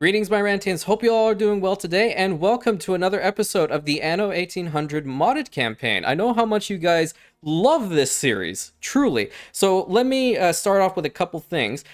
Greetings, my Rantians. Hope you all are doing well today, and welcome to another episode of the Anno 1800 modded campaign. I know how much you guys love this series, truly. So let me start off with a couple things.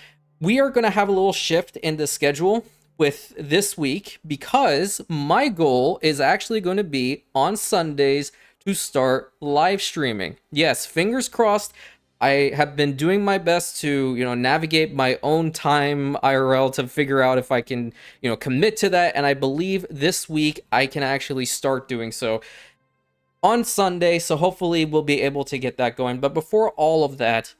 We are going to have a little shift in the schedule with this week because my goal is actually going to be on Sundays to start live streaming. Yes, fingers crossed. I have been doing my best to, navigate my own time IRL to figure out if I can, commit to that. And I believe this week I can actually start doing so on Sunday. So hopefully we'll be able to get that going. But before all of that,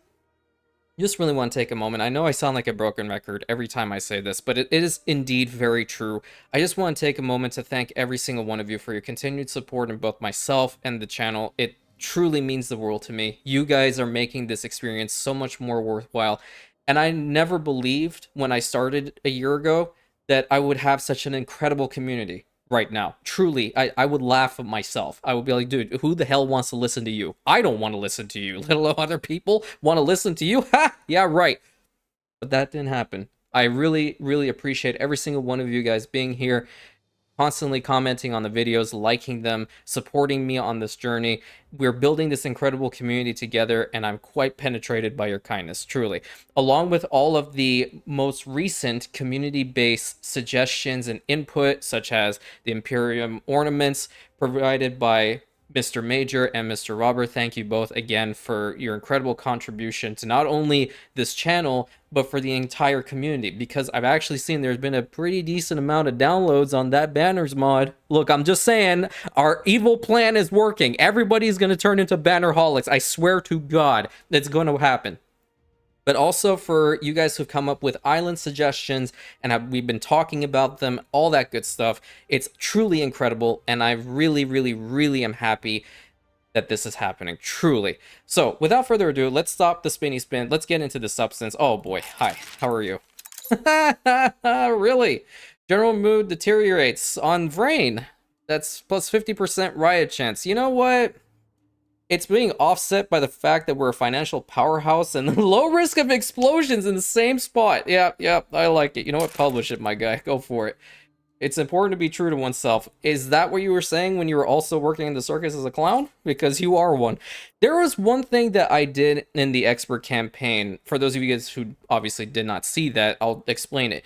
just really want to take a moment. I know I sound like a broken record every time I say this, but it is indeed very true. I just want to take a moment to thank every single one of you for your continued support in both myself and the channel. It truly means the world to me. You guys are making this experience so much more worthwhile. And I never believed when I started a year ago that I would have such an incredible community right now. Truly, I would laugh at myself. I would be like, dude, who the hell wants to listen to you? I don't want to listen to you, let alone other people want to listen to you. Ha! Yeah, right. But that didn't happen. I really, really appreciate every single one of you guys being here, constantly commenting on the videos, liking them, supporting me on this journey. We're building this incredible community together, and I'm quite penetrated by your kindness, truly. Along with all of the most recent community-based suggestions and input, such as the Imperium ornaments provided by Mr. Major and Mr. Robert, thank you both again for your incredible contribution to not only this channel, but for the entire community, because I've actually seen there's been a pretty decent amount of downloads on that banners mod. Look, I'm just saying, our evil plan is working. Everybody's going to turn into bannerholics. I swear to God, it's going to happen. But also for you guys who've come up with island suggestions, and we've been talking about them, all that good stuff. It's truly incredible, and I really, really, really am happy that this is happening, truly. So, without further ado, let's stop the spinny spin. Let's get into the substance. Oh boy, hi, how are you? Really? General mood deteriorates on Vrain. That's plus 50% riot chance. You know what? It's being offset by the fact that we're a financial powerhouse and low risk of explosions in the same spot. Yeah, I like it. You know what? Publish it, my guy. Go for it. It's important to be true to oneself. Is that what you were saying when you were also working in the circus as a clown? Because you are one. There was one thing that I did in the expert campaign. For those of you guys who obviously did not see that, I'll explain it.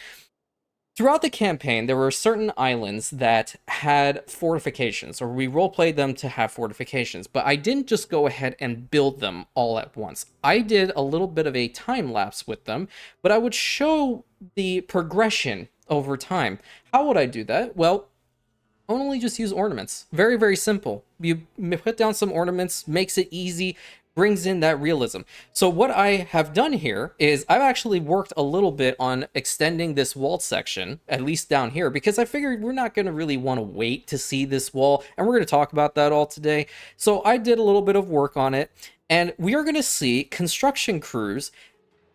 Throughout the campaign, there were certain islands that had fortifications, or we roleplayed them to have fortifications, but I didn't just go ahead and build them all at once. I did a little bit of a time lapse with them, but I would show the progression over time. How would I do that? Well, only just use ornaments. Very, very simple. You put down some ornaments, makes it easy, brings in that realism. So what I have done here is I've actually worked a little bit on extending this wall section, at least down here, because I figured we're not going to really want to wait to see this wall, and we're going to talk about that all today. So I did a little bit of work on it, and we are going to see construction crews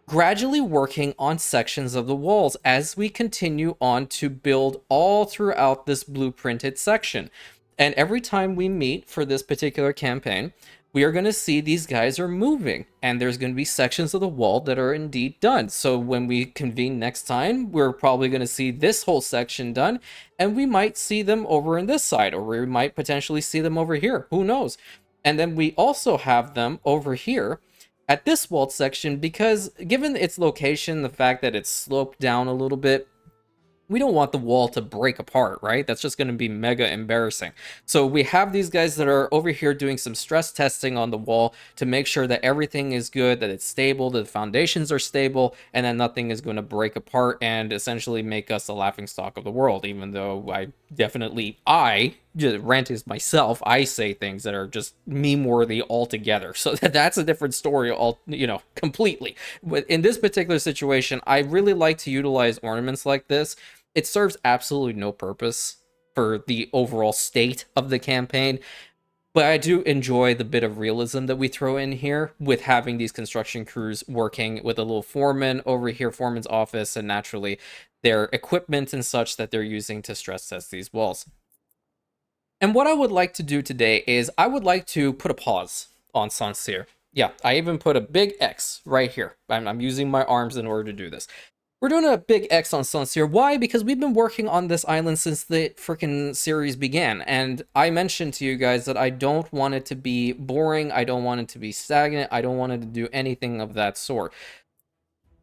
gradually working on sections of the walls as we continue on to build all throughout this blueprinted section. And every time we meet for this particular campaign, we are going to see these guys are moving, and there's going to be sections of the wall that are indeed done. So when we convene next time, we're probably going to see this whole section done, and we might see them over in this side, or we might potentially see them over here. Who knows? And then we also have them over here at this wall section, because given its location, the fact that it's sloped down a little bit, we don't want the wall to break apart, right? That's just going to be mega embarrassing. So we have these guys that are over here doing some stress testing on the wall to make sure that everything is good, that it's stable, that the foundations are stable, and that nothing is going to break apart and essentially make us the laughingstock of the world, even though rant is myself, I say things that are just meme-worthy altogether. So that's a different story, completely. But in this particular situation, I really like to utilize ornaments like this. It serves absolutely no purpose for the overall state of the campaign, but I do enjoy the bit of realism that we throw in here with having these construction crews working with a little foreman over here, foreman's office, and naturally their equipment and such that they're using to stress test these walls. And what I would like to do today is I would like to put a pause on Saint Sére. Yeah, I even put a big X right here. I'm using my arms in order to do this. We're doing a big X on Saint Sére. Why? Because we've been working on this island since the freaking series began. And I mentioned to you guys that I don't want it to be boring. I don't want it to be stagnant. I don't want it to do anything of that sort.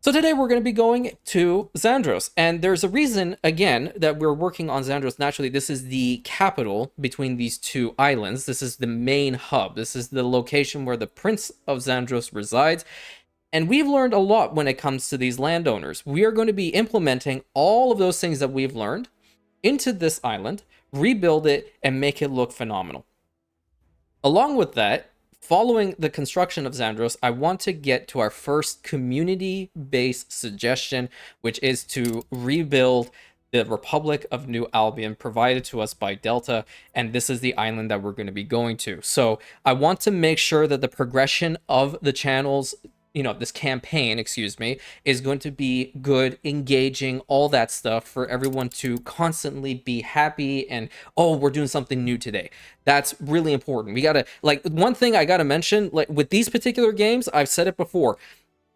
So today we're going to be going to Zandros. And there's a reason, again, that we're working on Zandros. Naturally, this is the capital between these two islands. This is the main hub. This is the location where the Prince of Zandros resides. And we've learned a lot when it comes to these landowners. We are going to be implementing all of those things that we've learned into this island, rebuild it, and make it look phenomenal. Along with that, following the construction of Zandros, I want to get to our first community-based suggestion, which is to rebuild the Republic of New Albion provided to us by Delta, and this is the island that we're going to be going to. So I want to make sure that the progression of the channels, this campaign, excuse me, is going to be good, engaging, all that stuff for everyone to constantly be happy and, oh, we're doing something new today. That's really important. We gotta, one thing I gotta mention, with these particular games, I've said it before,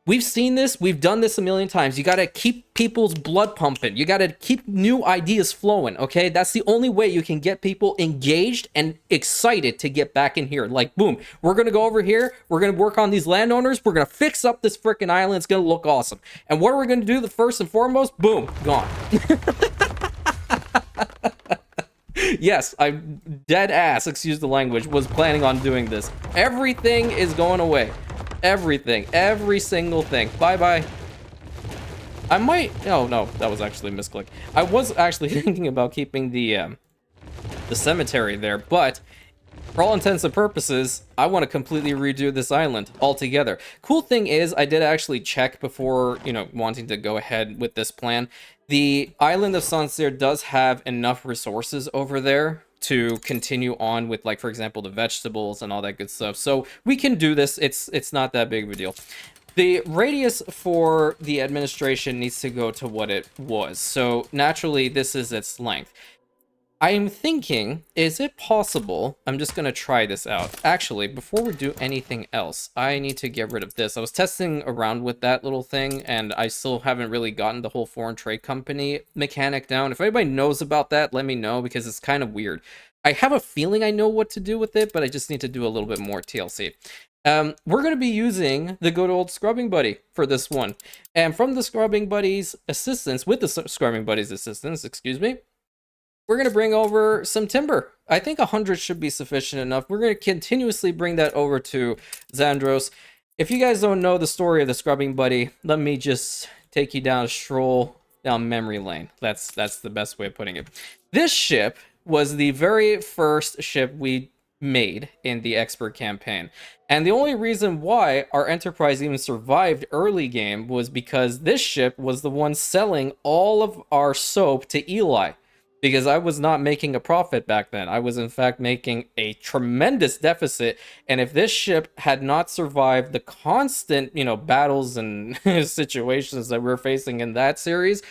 we've seen this, we've done this a million times. You gotta keep people's blood pumping. You gotta keep new ideas flowing, okay? That's the only way you can get people engaged and excited to get back in here. Like, boom, we're gonna go over here, we're gonna work on these landowners, we're gonna fix up this freaking island, it's gonna look awesome. And what are we gonna do the first and foremost? Boom, gone. Yes, I'm dead ass, excuse the language, was planning on doing this. Everything is going away. Everything, every single thing. Bye-bye. I might, oh no, that was actually a misclick. I was actually thinking about keeping the cemetery there, but for all intents and purposes, I want to completely redo this island altogether. Cool thing is, I did actually check before, wanting to go ahead with this plan. The island of Saint Sére does have enough resources over there to continue on with, for example, the vegetables and all that good stuff. So we can do this. It's not that big of a deal. The radius for the administration needs to go to what it was. So naturally, this is its length. I'm thinking, is it possible? I'm just going to try this out. Actually, before we do anything else, I need to get rid of this. I was testing around with that little thing, and I still haven't really gotten the whole foreign trade company mechanic down. If anybody knows about that, let me know, because it's kind of weird. I have a feeling I know what to do with it, but I just need to do a little bit more TLC. We're going to be using the good old Scrubbing Buddy for this one. And from the Scrubbing Buddy's assistance, with the Scrubbing Buddy's assistance, excuse me, we're going to bring over some timber. I think 100 should be sufficient enough. We're going to continuously bring that over to Zandros. If you guys don't know the story of the Scrubbing Buddy, let me just take you down a stroll down memory lane. That's the best way of putting it. This ship was the very first ship we made in the Expert campaign. And the only reason why our Enterprise even survived early game was because this ship was the one selling all of our soap to Eli. Because I was not making a profit back then. I was in fact making a tremendous deficit. And if this ship had not survived the constant, battles and situations that we're facing in that series,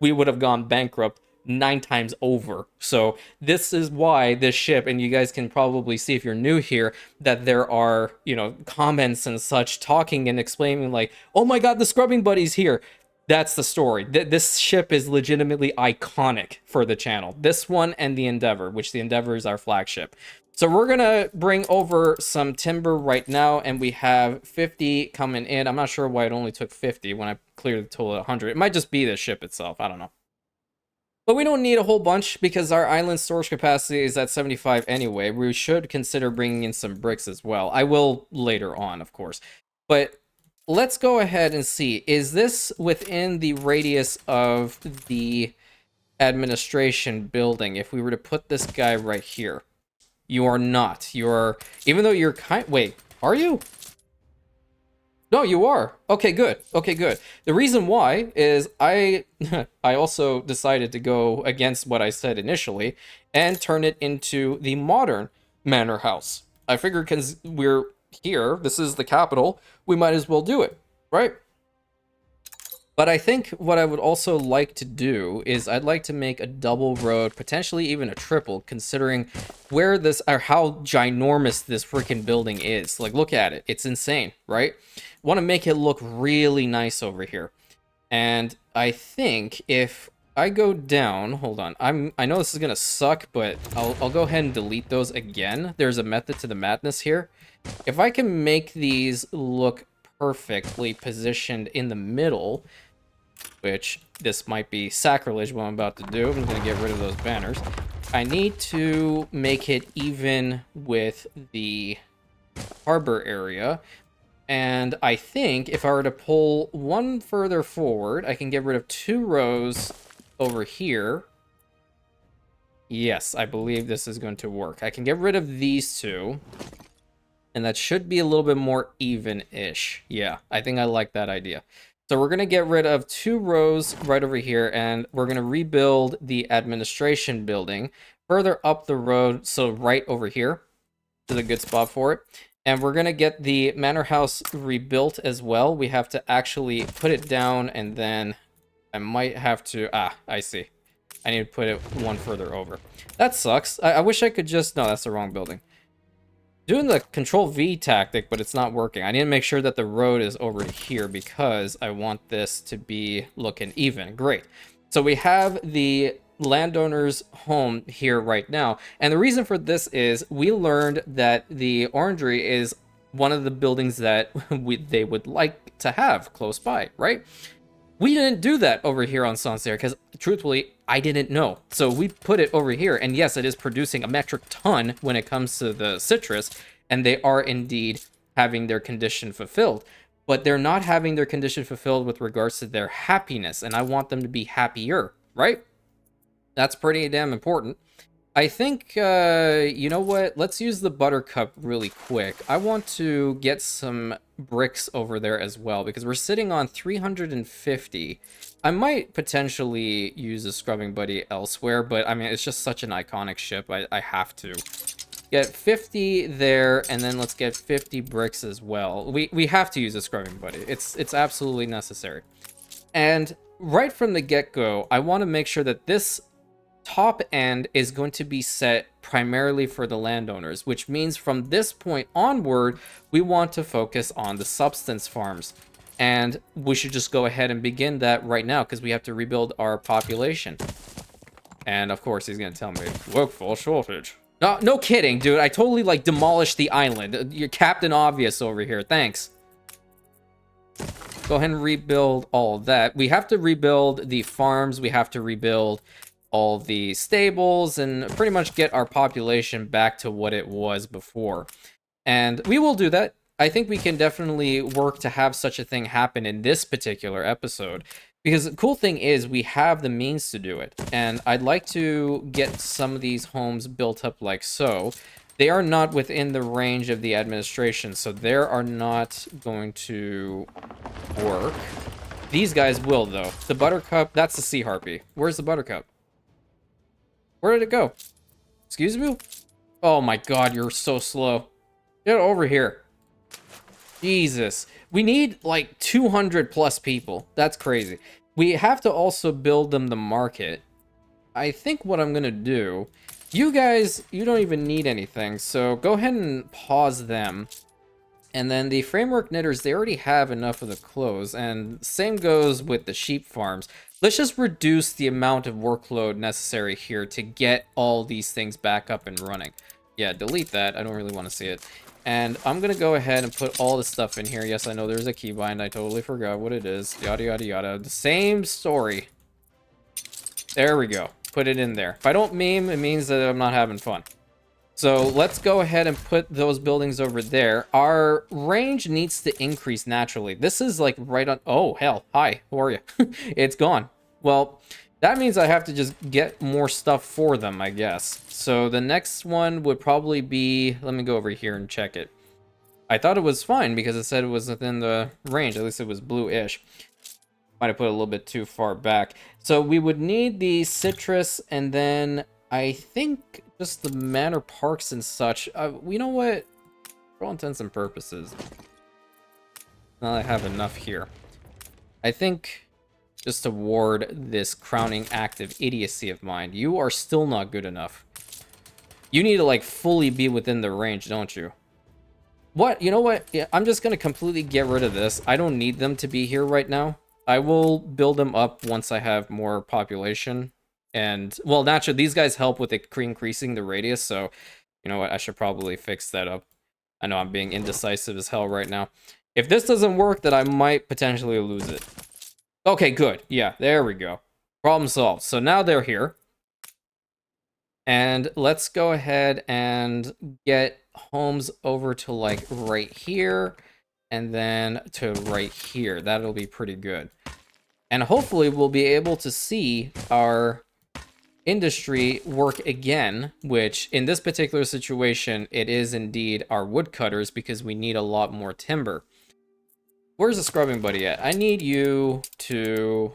we would have gone bankrupt 9 times over. So this is why this ship, and you guys can probably see if you're new here, that there are, comments and such talking and explaining like, oh my god, the Scrubbing Buddy's here. That's the story. This ship is legitimately iconic for the channel. This one and the Endeavor, which the Endeavor is our flagship. So we're going to bring over some timber right now, and we have 50 coming in. I'm not sure why it only took 50 when I cleared the total at 100. It might just be the ship itself. I don't know. But we don't need a whole bunch because our island storage capacity is at 75 anyway. We should consider bringing in some bricks as well. I will later on, of course. But let's go ahead and see. Is this within the radius of the administration building? If we were to put this guy right here. You are not. You're, even though you're wait, are you? No, you are. Okay, good. Okay, good. The reason why is I also decided to go against what I said initially and turn it into the modern manor house. I figured because we're here, this is the capital, we might as well do it, right? But I think what I would also like to do is I'd like to make a double road, potentially even a triple, considering where this, or how ginormous this freaking building is. Like, look at it. It's insane, right? Want to make it look really nice over here. And I think if I go down, hold on. I know this is gonna suck, but I'll go ahead and delete those again. There's a method to the madness here. If I can make these look perfectly positioned in the middle, which this might be sacrilege what I'm about to do. I'm gonna get rid of those banners. I need to make it even with the harbor area. And I think if I were to pull one further forward, I can get rid of 2 rows over here. Yes, I believe this is going to work. I can get rid of these 2. And that should be a little bit more even-ish. Yeah, I think I like that idea. So we're going to get rid of 2 rows right over here, and we're going to rebuild the administration building further up the road, so right over here is a good spot for it. And we're going to get the manor house rebuilt as well. We have to actually put it down, and then I might have to... I see. I need to put it one further over. That sucks. I wish I could just... No, that's the wrong building. Doing the Control-V tactic, but it's not working. I need to make sure that the road is over here because I want this to be looking even. Great. So we have the landowner's home here right now. And the reason for this is we learned that the orangery is one of the buildings that they would like to have close by, right? We didn't do that over here on Saint Sére because, truthfully, I didn't know. So we put it over here, and yes, it is producing a metric ton when it comes to the citrus, and they are indeed having their condition fulfilled. But they're not having their condition fulfilled with regards to their happiness, and I want them to be happier, right? That's pretty damn important. I think, you know what? Let's use the buttercup really quick. I want to get some bricks over there as well, because we're sitting on 350. I might potentially use a scrubbing buddy elsewhere, but I mean, it's just such an iconic ship. I have to. Get 50 there, and then let's get 50 bricks as well. We have to use a scrubbing buddy. It's absolutely necessary. And right from the get-go, I want to make sure that this top end is going to be set primarily for the landowners, which means from this point onward, we want to focus on the substance farms. And we should just go ahead and begin that right now because we have to rebuild our population. And of course, he's going to tell me, workforce shortage. No kidding, dude. I totally, like, demolished the island. You're Captain Obvious over here. Thanks. Go ahead and rebuild all of that. We have to rebuild the farms. We have to rebuild all the stables and pretty much get our population back to what it was before. And we will do that. I think we can definitely work to have such a thing happen in this particular episode. Because the cool thing is we have the means to do it. And I'd like to get some of these homes built up like so. They are not within the range of the administration, so they are not going to work. These guys will, though. The buttercup, that's the sea harpy. Where's the buttercup? Where did it go? Excuse me? Oh my god, you're so slow. Get over here. Jesus. We need like 200 plus people. That's crazy. We have to also build them the market. I think what I'm going to do... You guys, you don't even need anything, so go ahead and pause them. And then the framework knitters, they already have enough of the clothes, and same goes with the sheep farms. Let's just reduce the amount of workload necessary here to get all these things back up and running. Yeah, delete that. I don't really want to see it. And I'm going to go ahead and put all the stuff in here. Yes, I know there's a keybind. I totally forgot what it is. Yada, yada, yada. The same story. There we go. Put it in there. If I don't meme, it means that I'm not having fun. So let's go ahead and put those buildings over there. Our range needs to increase naturally. This is like right on... Oh, hell. Hi. How are you? It's gone. Well, that means I have to just get more stuff for them, I guess. So the next one would probably be... Let me go over here and check it. I thought it was fine because it said it was within the range. At least it was blue-ish. Might have put it a little bit too far back. So we would need the citrus and then I think just the manor parks and such. You know what? For all intents and purposes, now I have enough here. I think just to ward this crowning act of idiocy of mine, you are still not good enough. You need to like fully be within the range, don't you? What? You know what? Yeah, I'm just going to completely get rid of this. I don't need them to be here right now. I will build them up once I have more population. And, well, naturally, these guys help with increasing the radius, so, you know what, I should probably fix that up. I know I'm being indecisive as hell right now. If this doesn't work, then I might potentially lose it. Okay, good. Yeah, there we go. Problem solved. So now they're here. And let's go ahead and get homes over to, like, right here. And then to right here. That'll be pretty good. And hopefully we'll be able to see our industry work again, which in this particular situation, it is indeed our woodcutters because we need a lot more timber. Where's the scrubbing buddy at? I need you to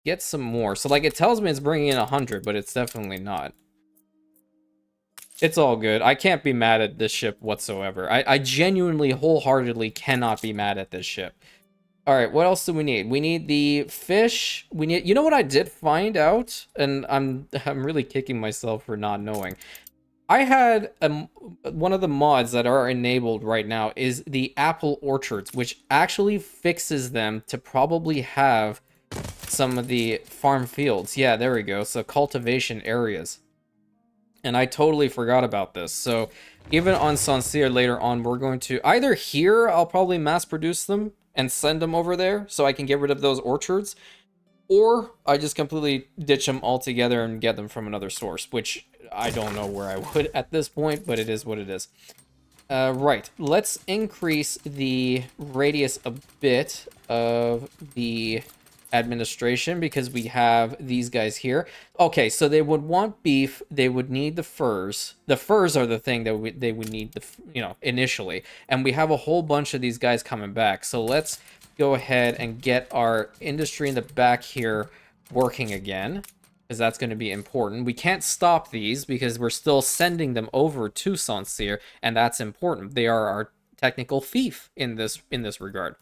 get some more. So, like, it tells me it's bringing in 100, but it's definitely not. It's all good. I can't be mad at this ship whatsoever. I genuinely, wholeheartedly cannot be mad at this ship. All right, what else do we need? We need the fish. We need, you know what I did find out? And I'm really kicking myself for not knowing. I had one of the mods that are enabled right now is the apple orchards, which actually fixes them to probably have some of the farm fields. Yeah, there we go. So cultivation areas. And I totally forgot about this. So even on Saint Sére later on, we're going to either here, I'll probably mass produce them and send them over there so I can get rid of those orchards, or I just completely ditch them altogether and get them from another source, which I don't know where I would at this point, but it is what it is. Right, let's increase the radius a bit of the administration because we have these guys here. Okay, so they would want beef, they would need the furs. The furs are the thing that they would need, initially. And we have a whole bunch of these guys coming back. So let's go ahead and get our industry in the back here working again, because that's going to be important. We can't stop these because we're still sending them over to Saint Sére, and that's important. They are our technical fief in this regard.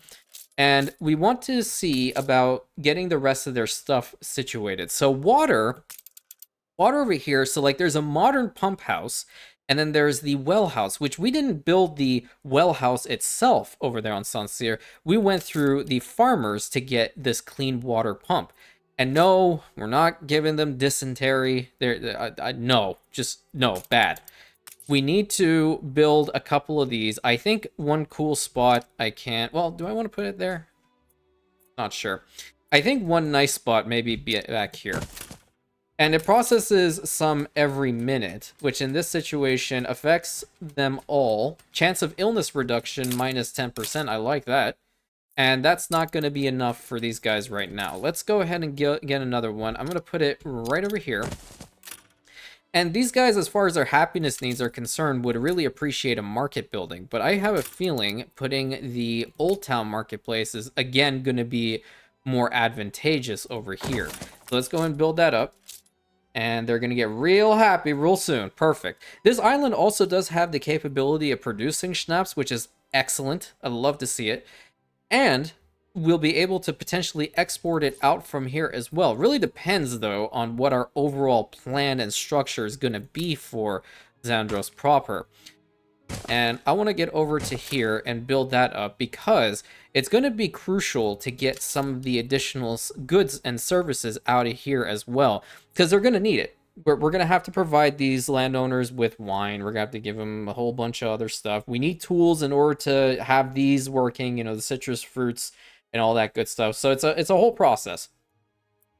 And we want to see about getting the rest of their stuff situated. So water over here. So, like, there's a modern pump house, and then there's the well house, which we didn't build the well house itself over there on Saint Sére. We went through the farmers to get this clean water pump. And no, we're not giving them dysentery. No, just no, bad. We need to build a couple of these. I think one cool spot I can't... Well, do I want to put it there? Not sure. I think one nice spot maybe be back here. And it processes some every minute, which in this situation affects them all. Chance of illness reduction minus 10%. I like that. And that's not going to be enough for these guys right now. Let's go ahead and get another one. I'm going to put it right over here. And these guys, as far as their happiness needs are concerned, would really appreciate a market building. But I have a feeling putting the Old Town Marketplace is, again, going to be more advantageous over here. So let's go and build that up. And they're going to get real happy real soon. Perfect. This island also does have the capability of producing schnapps, which is excellent. I'd love to see it. And we'll be able to potentially export it out from here as well. Really depends, though, on what our overall plan and structure is going to be for Zandros proper. And I want to get over to here and build that up because it's going to be crucial to get some of the additional goods and services out of here as well, because they're going to need it. We're going to have to provide these landowners with wine. We're going to have to give them a whole bunch of other stuff. We need tools in order to have these working, the citrus fruits and all that good stuff. So it's a whole process.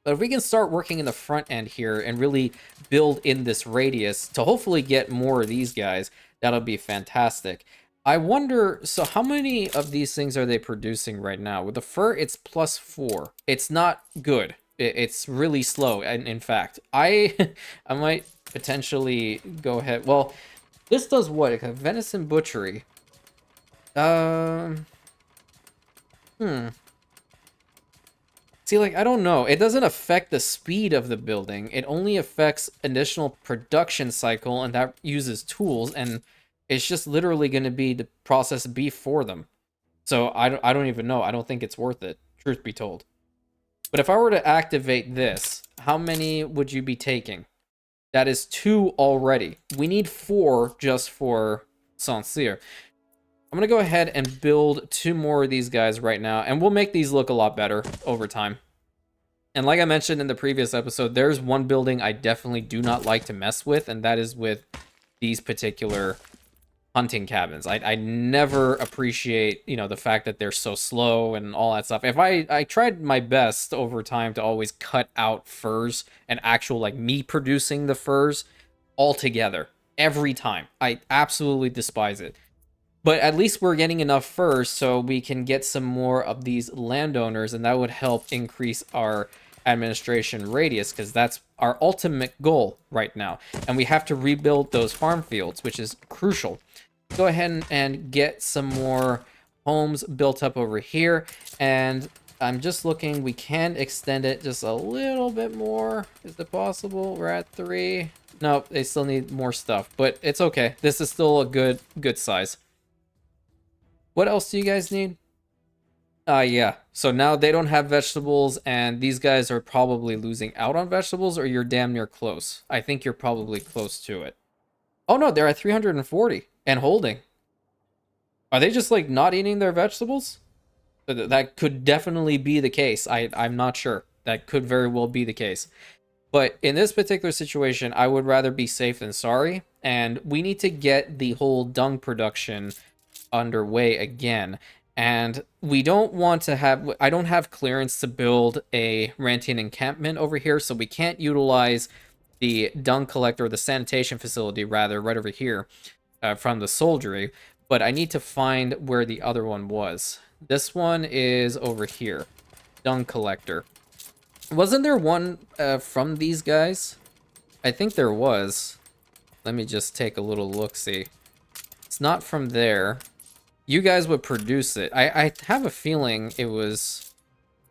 But if we can start working in the front end here and really build in this radius to hopefully get more of these guys, that'll be fantastic. I wonder, so how many of these things are they producing right now? With the fur, it's +4. It's not good. It's really slow. And in fact, I might potentially go ahead. Well, this does what? A venison butchery. See, like, I don't know. It doesn't affect the speed of the building. It only affects additional production cycle, and that uses tools, and it's just literally going to be to process beef for them. So I don't even know. I don't think it's worth it, truth be told. But if I were to activate this, how many would you be taking? That is 2 already. We need 4 just for Saint Sére. I'm gonna go ahead and build 2 more of these guys right now, and we'll make these look a lot better over time. And like I mentioned in the previous episode, there's one building I definitely do not like to mess with, and that is with these particular hunting cabins. I never appreciate, you know, the fact that they're so slow and all that stuff. If I tried my best over time to always cut out furs and actual, like, me producing the furs altogether every time. I absolutely despise it. But at least we're getting enough furs so we can get some more of these landowners, and that would help increase our administration radius, because that's our ultimate goal right now. And we have to rebuild those farm fields, which is crucial. Go ahead and get some more homes built up over here. And I'm just looking, we can extend it just a little bit more. Is it possible? We're at 3. No, they still need more stuff, but it's okay. This is still a good size. What else do you guys need? Yeah. So now they don't have vegetables, and these guys are probably losing out on vegetables, or you're damn near close. I think you're probably close to it. Oh no, they're at 340 and holding. Are they just, like, not eating their vegetables? That could definitely be the case. I'm not sure. That could very well be the case. But in this particular situation, I would rather be safe than sorry, and we need to get the whole dung production underway again. And we don't want to have, I don't have clearance to build a Rantian encampment over here, so we can't utilize the dung collector, the sanitation facility rather, right over here from the soldiery. But I need to find where the other one was. This one is over here, dung collector. Wasn't there one from these guys? I think there was. Let me just take a little look-see. It's not from there. You guys would produce it. I have a feeling it was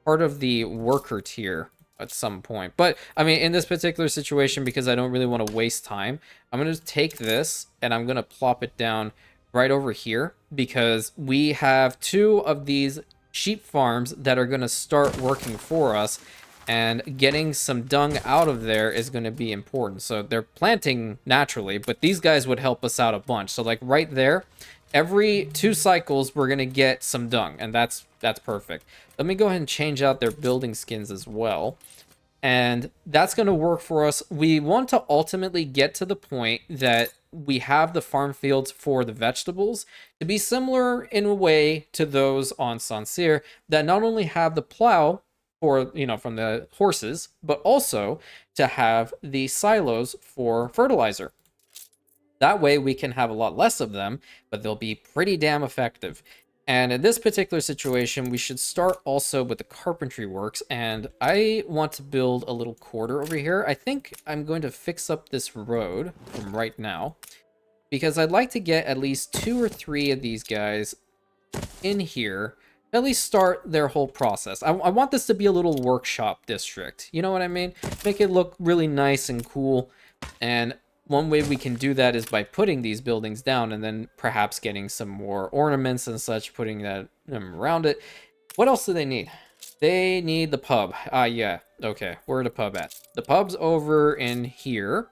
part of the worker tier at some point. But, I mean, in this particular situation, because I don't really want to waste time, I'm going to take this and I'm going to plop it down right over here, because we have 2 of these sheep farms that are going to start working for us, and getting some dung out of there is going to be important. So they're planting naturally, but these guys would help us out a bunch. So, like, right there, every 2 cycles, we're going to get some dung, and that's perfect. Let me go ahead and change out their building skins as well. And that's going to work for us. We want to ultimately get to the point that we have the farm fields for the vegetables to be similar in a way to those on Saint Sére, that not only have the plow for, you know, from the horses, but also to have the silos for fertilizer. That way we can have a lot less of them, but they'll be pretty damn effective. And in this particular situation, we should start also with the carpentry works. And I want to build a little quarter over here. I think I'm going to fix up this road from right now, because I'd like to get at least 2 or 3 of these guys in here, at least start their whole process. I want this to be a little workshop district. You know what I mean? Make it look really nice and cool. And one way we can do that is by putting these buildings down and then perhaps getting some more ornaments and such, putting them around it. What else do they need? They need the pub. Yeah. Okay, where the pub at? The pub's over in here.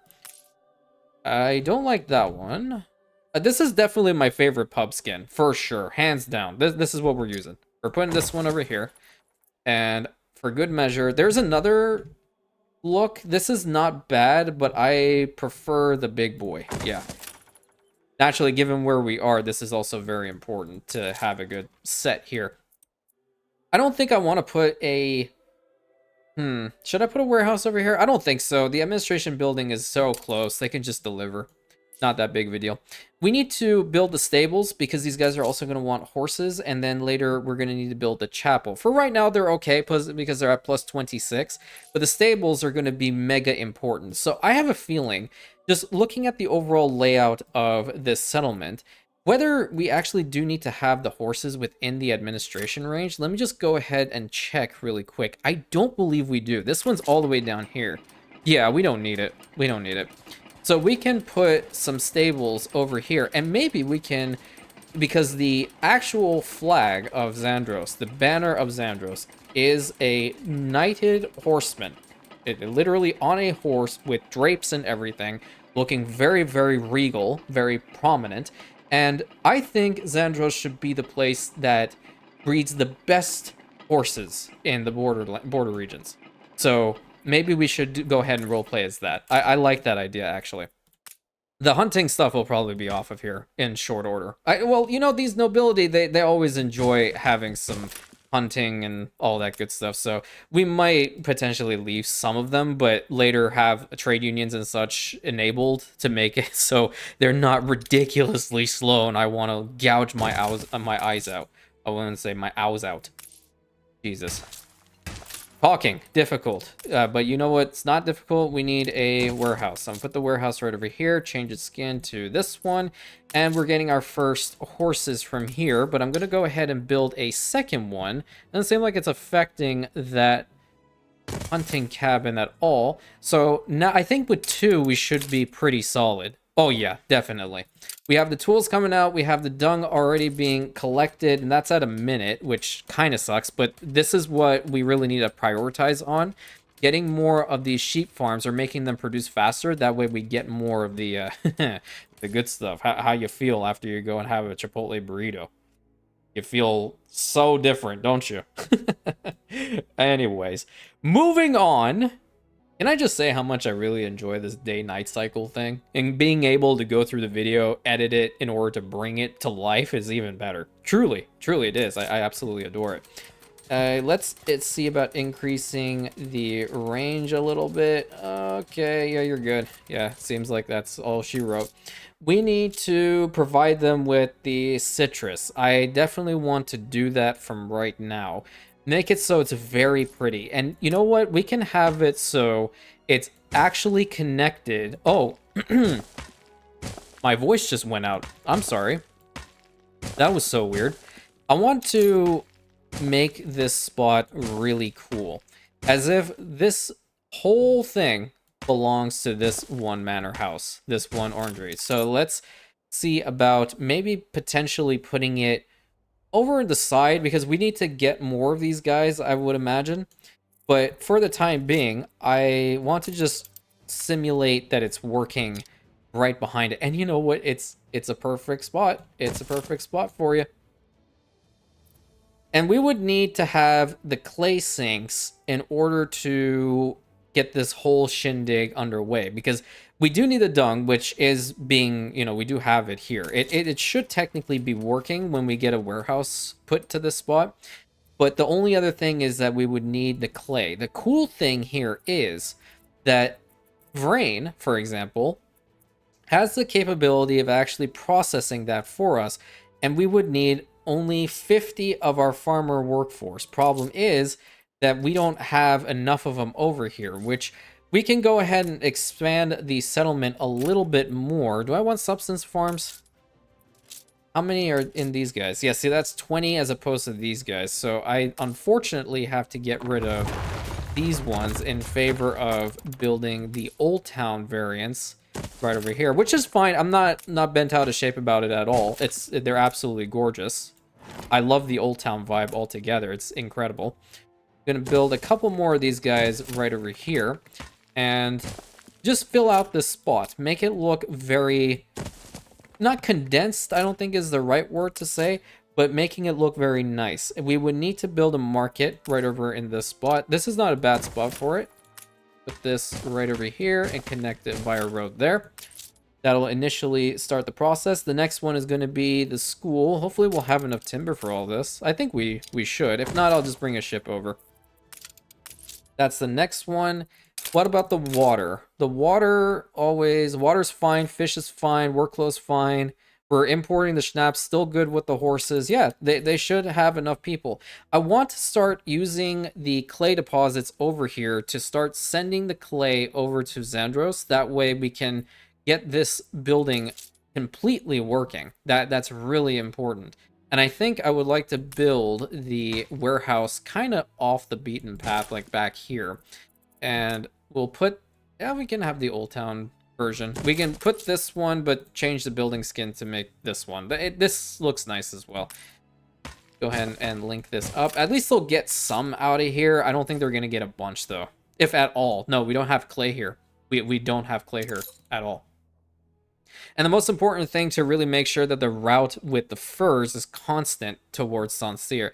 I don't like that one. This is definitely my favorite pub skin, for sure. Hands down. This is what we're using. We're putting this one over here. And for good measure, there's another look. This is not bad, but I prefer the big boy. Yeah. Naturally, given where we are, this is also very important to have a good set here. I don't think I want to put a... should I put a warehouse over here? I don't think so. The administration building is so close. They can just deliver. Not that big of a deal. We need to build the stables, because these guys are also going to want horses, and then later we're going to need to build the chapel. For right now, they're okay because they're at plus 26, but the stables are going to be mega important. So I have a feeling, just looking at the overall layout of this settlement, whether we actually do need to have the horses within the administration range. Let me just go ahead and check really quick. I don't believe we do. This one's all the way down here. Yeah, we don't need it. We don't need it. So we can put some stables over here, and maybe we can, because the actual flag of Zandros, the banner of Zandros, is a knighted horseman. It literally on a horse with drapes and everything, looking very, very regal, very prominent. And I think Zandros should be the place that breeds the best horses in the border regions. So maybe we should go ahead and roleplay as that. I like that idea, actually. The hunting stuff will probably be off of here in short order. Well, you know, these nobility, they always enjoy having some hunting and all that good stuff. So we might potentially leave some of them, but later have trade unions and such enabled to make it so they're not ridiculously slow and I want to gouge my eyes out. I wouldn't say my owls out. Jesus. Talking, difficult. But you know what's not difficult? We need a warehouse. So I'm gonna put the warehouse right over here, change its skin to this one, and we're getting our first horses from here, but I'm gonna go ahead and build a second one. Doesn't seem like it's affecting that hunting cabin at all. So now I think with 2, we should be pretty solid. Oh yeah, definitely. We have the tools coming out. We have the dung already being collected, and that's at a minute, which kind of sucks. But this is what we really need to prioritize on. Getting more of these sheep farms or making them produce faster. That way we get more of the the good stuff. How you feel after you go and have a Chipotle burrito. You feel so different, don't you? Anyways, moving on. Can I just say how much I really enjoy this day-night cycle thing? And being able to go through the video, edit it in order to bring it to life is even better. Truly, truly it is. I absolutely adore it. Let's see about increasing the range a little bit. Okay, yeah, you're good. Yeah, seems like that's all she wrote. We need to provide them with the citrus. I definitely want to do that from right now. Make it so it's very pretty. And you know what? We can have it so it's actually connected. Oh, my voice just went out. I'm sorry. That was so weird. I want to make this spot really cool. As if this whole thing belongs to this one manor house, this one orangery. So let's see about maybe potentially putting it over the side, because we need to get more of these guys, I would imagine. But for the time being, I want to just simulate that it's working right behind it. And you know what? It's a perfect spot. It's a perfect spot for you. And we would need to have the clay sinks in order to get this whole shindig underway, because we do need the dung, which is being, you know, we do have it here. It should technically be working when we get a warehouse put to this spot. But the only other thing is that we would need the clay. The cool thing here is that Vrain, for example, has the capability of actually processing that for us, and we would need only 50 of our farmer workforce. Problem is that we don't have enough of them over here, which we can go ahead and expand the settlement a little bit more. Do I want substance farms? How many are in these guys? Yeah, see, that's 20 as opposed to these guys. So I unfortunately have to get rid of these ones in favor of building the Old Town variants right over here, which is fine. I'm not bent out of shape about it at all. They're absolutely gorgeous. I love the Old Town vibe altogether. It's incredible. I'm gonna build a couple more of these guys right over here and just fill out this spot. Make it look very, not condensed, I don't think is the right word to say, but making it look very nice. We would need to build a market right over in this spot. This is not a bad spot for it. Put this right over here and connect it via road there. That'll initially start the process. The next one is going to be the school. Hopefully we'll have enough timber for all this. I think we should. If not, I'll just bring a ship over. That's the next one. What about the water? The water, water's fine, fish is fine, workflow's fine. We're importing the schnapps, still good with the horses. Yeah, they should have enough people. I want to start using the clay deposits over here to start sending the clay over to Zandros. That way we can get this building completely working. That's really important. And I think I would like to build the warehouse kind of off the beaten path, like back here. And we'll put, yeah, we can have the Old Town version. We can put this one, but change the building skin to make this one. But this looks nice as well. Go ahead and link this up. At least they'll get some out of here. I don't think they're going to get a bunch, though. If at all. No, we don't have clay here. We don't have clay here at all. And the most important thing to really make sure that the route with the furs is constant towards Saint Sére.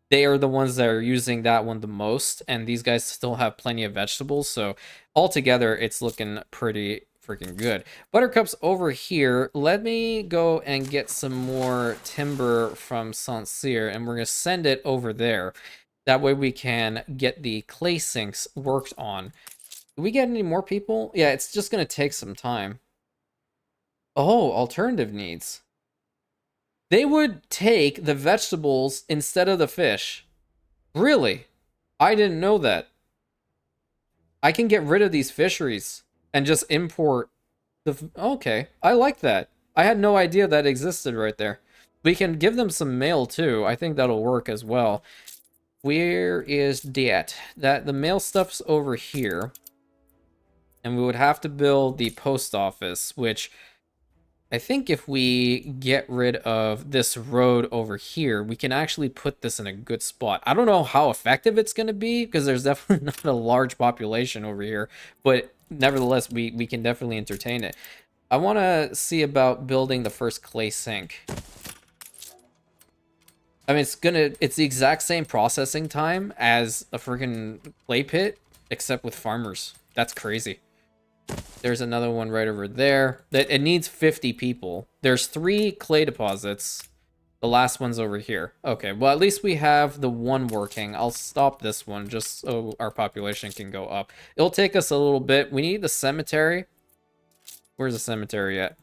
They are the ones that are using that one the most, and these guys still have plenty of vegetables, so altogether it's looking pretty freaking good. Buttercup's over here. Let me go and get some more timber from Saint Sére, and we're going to send it over there. That way we can get the clay sinks worked on. Do we get any more people? Yeah, it's just going to take some time. Oh, alternative needs. They would take the vegetables instead of the fish. Really? I didn't know that. I can get rid of these fisheries and just import the... Okay, I like that. I had no idea that existed right there. We can give them some mail too. I think that'll work as well. Where is that? The mail stuff's over here. And we would have to build the post office, which... I think if we get rid of this road over here, we can actually put this in a good spot. I don't know how effective it's going to be, because there's definitely not a large population over here. But nevertheless, we can definitely entertain it. I want to see about building the first clay sink. I mean, it's the exact same processing time as a freaking clay pit, except with farmers. That's crazy. There's another one right over there. It needs 50 people. There's 3 clay deposits. The last one's over here. Okay, well, at least we have the one working. I'll stop this one just so our population can go up. It'll take us a little bit. We need the cemetery. Where's the cemetery at?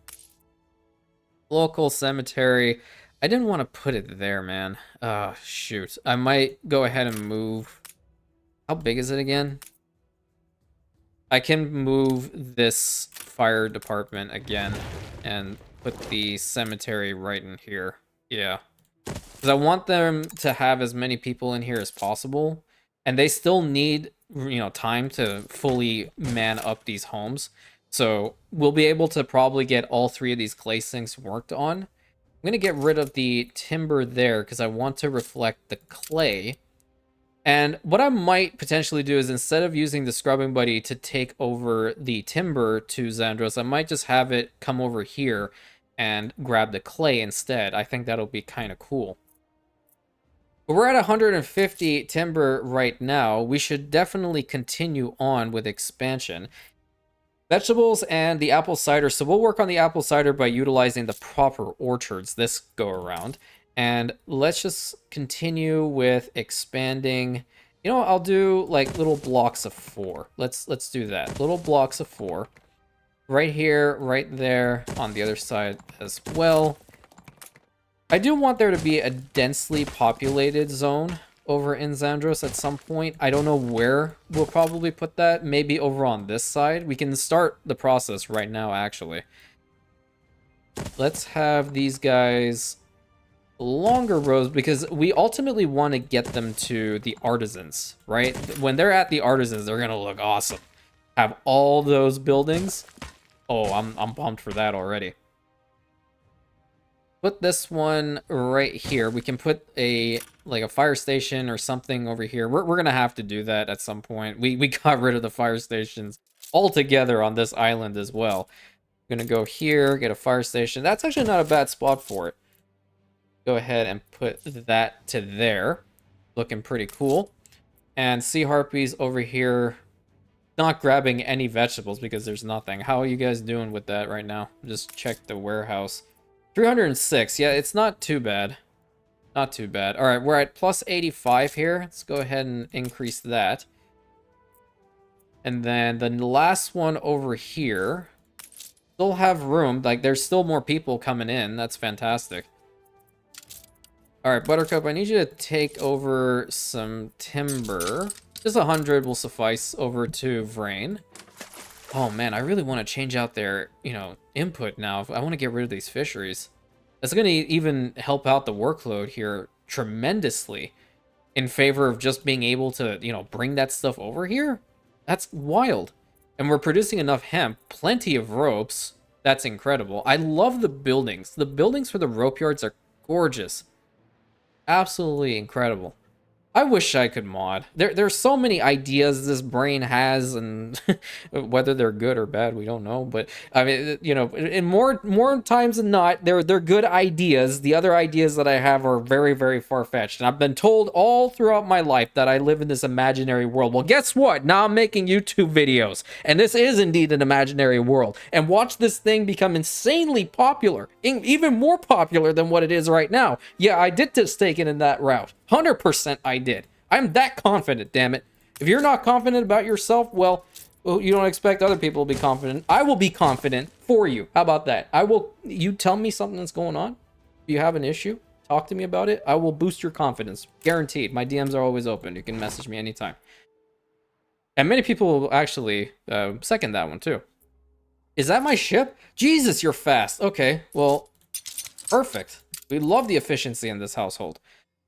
Local cemetery. I didn't want to put it there, man. Oh, shoot. I might go ahead and move. How big is it again? I can move this fire department again and put the cemetery right in here. Yeah. Because I want them to have as many people in here as possible. And they still need, time to fully man up these homes. So we'll be able to probably get all 3 of these clay sinks worked on. I'm going to get rid of the timber there because I want to reflect the clay. And what I might potentially do is, instead of using the scrubbing buddy to take over the timber to Zandros, I might just have it come over here and grab the clay instead. I think that'll be kind of cool. But we're at 150 timber right now. We should definitely continue on with expansion. Vegetables and the apple cider. So we'll work on the apple cider by utilizing the proper orchards this go around. And let's just continue with expanding. I'll do like little blocks of 4. Let's do that. Little blocks of 4. Right here, right there, on the other side as well. I do want there to be a densely populated zone over in Zandros at some point. I don't know where we'll probably put that. Maybe over on this side. We can start the process right now, actually. Let's have these guys... longer rows, because we ultimately want to get them to the artisans, right? When they're at the artisans, they're gonna look awesome. Have all those buildings. Oh, I'm pumped for that already. Put this one right here. We can put a fire station or something over here. We're gonna have to do that at some point. We got rid of the fire stations altogether on this island as well. I'm gonna go here, get a fire station. That's actually not a bad spot for it. Go ahead and put that to there. Looking pretty cool. And sea harpies over here. Not grabbing any vegetables because there's nothing. How are you guys doing with that right now? Just check the warehouse. 306. Yeah, it's not too bad. Not too bad. All right, we're at plus 85 here. Let's go ahead and increase that. And then the last one over here. Still have room. Like, there's still more people coming in. That's fantastic. Alright, Buttercup, I need you to take over some timber. Just 100 will suffice over to Vrain. Oh man, I really want to change out their, input now. I want to get rid of these fisheries. That's going to even help out the workload here tremendously in favor of just being able to, bring that stuff over here. That's wild. And we're producing enough hemp, plenty of ropes. That's incredible. I love the buildings. The buildings for the rope yards are gorgeous. Absolutely incredible. I wish I could mod. There's so many ideas this brain has, and whether they're good or bad, we don't know. But I mean, you know, in more times than not, they're good ideas. The other ideas that I have are very, very far-fetched. And I've been told all throughout my life that I live in this imaginary world. Well, guess what? Now I'm making YouTube videos, and this is indeed an imaginary world. And watch this thing become insanely popular, even more popular than what it is right now. Yeah, I did just take it in that route. 100% I did. I'm that confident, damn it. If you're not confident about yourself, well, you don't expect other people to be confident. I will be confident for you. How about that? You tell me something that's going on. If you have an issue, talk to me about it. I will boost your confidence. Guaranteed. My DMs are always open. You can message me anytime. And many people will actually second that one too. Is that my ship? Jesus, you're fast. Okay, well, perfect. We love the efficiency in this household.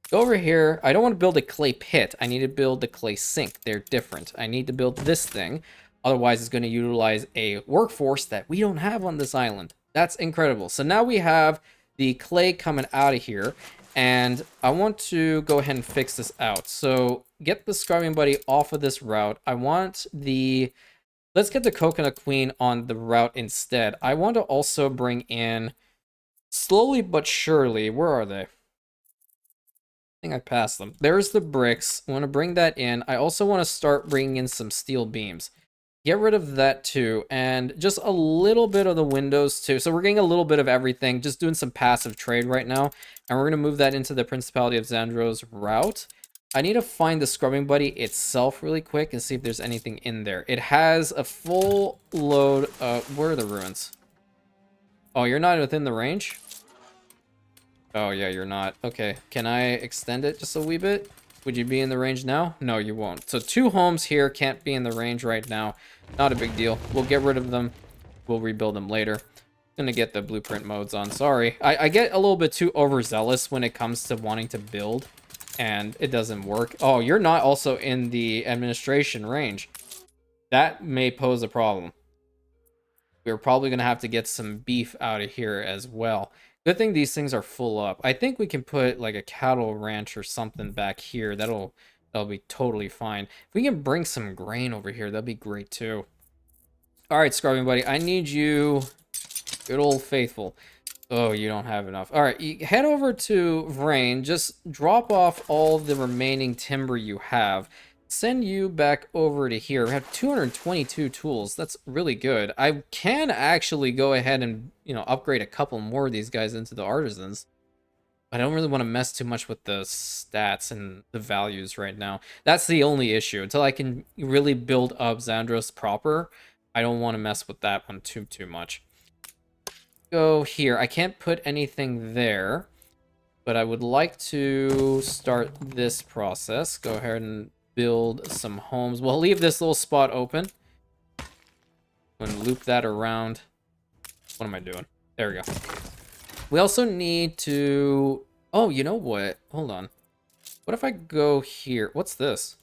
Go over here. I don't want to build a clay pit. I need to build the clay sink. They're different. I need to build this thing. Otherwise, it's going to utilize a workforce that we don't have on this island. That's incredible. So now we have the clay coming out of here. And I want to go ahead and fix this out. So get the scrubbing buddy off of this route. I want the... Let's get the coconut queen on the route instead. I want to also bring in, slowly but surely, where are they? I think I passed them. There's the bricks. I want to bring that in. I also want to start bringing in some steel beams. Get rid of that too. And just a little bit of the windows too. So we're getting a little bit of everything. Just doing some passive trade right now. And we're going to move that into the Principality of Zandros route. I need to find the scrubbing buddy itself really quick and see if there's anything in there. It has a full load of... Where are the ruins? Oh, you're not within the range? Oh, yeah, you're not. Okay, can I extend it just a wee bit? Would you be in the range now? No, you won't. So 2 homes here can't be in the range right now. Not a big deal. We'll get rid of them. We'll rebuild them later. Gonna get the blueprint modes on. Sorry. I get a little bit too overzealous when it comes to wanting to build, and it doesn't work. Oh, you're not also in the administration range. That may pose a problem. We're probably gonna have to get some beef out of here as well. Good thing these things are full up. I think we can put like a cattle ranch or something back here. That'll be totally fine. If we can bring some grain over here, that'd be great too. All right, scrubbing buddy, I need you, good old faithful. Oh, you don't have enough. All right, you head over to Vrain. Just drop off all the remaining timber you have. Send you back over to here. We have 222 tools. That's really good. I can actually go ahead and, you know, upgrade a couple more of these guys into the artisans. I don't really want to mess too much with the stats and the values right now. That's the only issue. Until I can really build up Zandros proper, I don't want to mess with that one too much. Go here. I can't put anything there, but I would like to start this process. Go ahead and build some homes. We'll leave this little spot open and loop that around. What am I doing? There we go. We also need to... Oh, you know what? Hold on. What if I go here? What's this?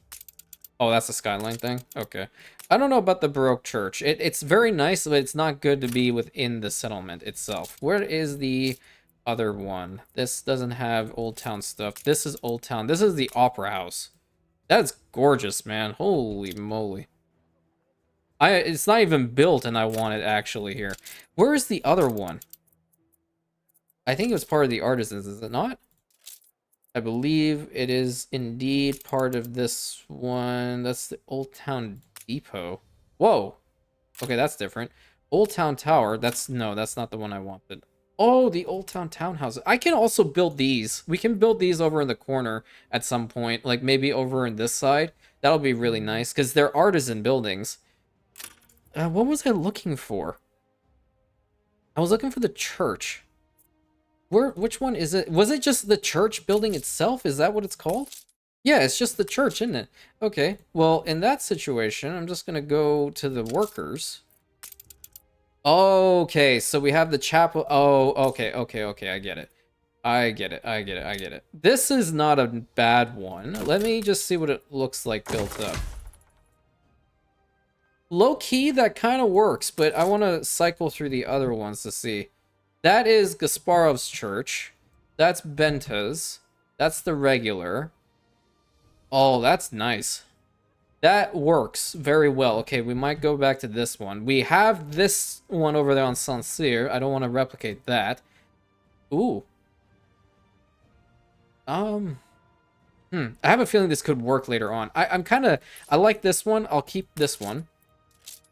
Oh, that's the skyline thing? Okay. I don't know about the Baroque church. It's very nice, but it's not good to be within the settlement itself. Where is the other one? This doesn't have Old Town stuff. This is Old Town. This is the Opera House. That's gorgeous, man. Holy moly. It's not even built and I want it actually here. Where is the other one? I think it was part of the artisans, is it not? I believe it is indeed part of this one. That's the Old Town Depot. Whoa. Okay, that's different. Old Town Tower. No, that's not the one I wanted. Oh, the Old Town Townhouses. I can also build these. We can build these over in the corner at some point. Like maybe over in this side. That'll be really nice because they're artisan buildings. What was I looking for? I was looking for the church. Which one is it? Was it just the church building itself? Is that what it's called? Yeah, it's just the church, isn't it? Okay, well, in that situation, I'm just going to go to the workers. Okay, so we have the chapel. Oh, okay, I get it. I get it. This is not a bad one. Let me just see what it looks like built up. Low-key, that kind of works, but I want to cycle through the other ones to see. That is Gasparov's church. That's Benta's. That's the regular. Oh, that's nice. That works very well. Okay, we might go back to this one. We have this one over there on Saint Sére. I don't want to replicate that. Ooh. I have a feeling this could work later on. I like this one. I'll keep this one.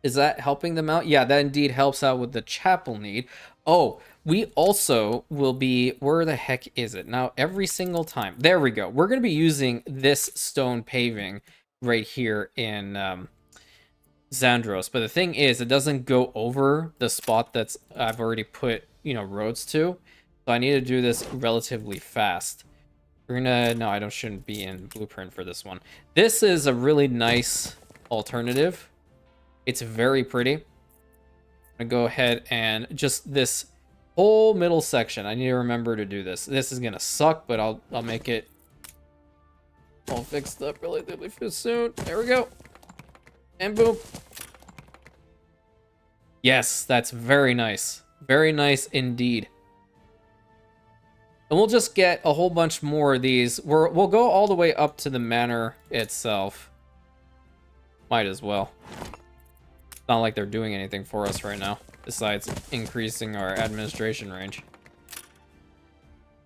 Is that helping them out? Yeah, that indeed helps out with the chapel need. Oh, we also will be... Where the heck is it? Now, every single time... There we go. We're going to be using this stone paving right here in Zandros. But the thing is, it doesn't go over the spot that's I've already put, you know, roads to. So I need to do this relatively fast. We're gonna... No, shouldn't be in blueprint for this one. This is a really nice alternative. It's very pretty. I'm gonna go ahead and just this whole middle section. I need to remember to do this. This is gonna suck, but I'll make it all fixed up relatively soon. There we go. And boom. Yes, that's very nice. Very nice indeed. And we'll just get a whole bunch more of these. We'll go all the way up to the manor itself. Might as well. It's not like they're doing anything for us right now, besides increasing our administration range.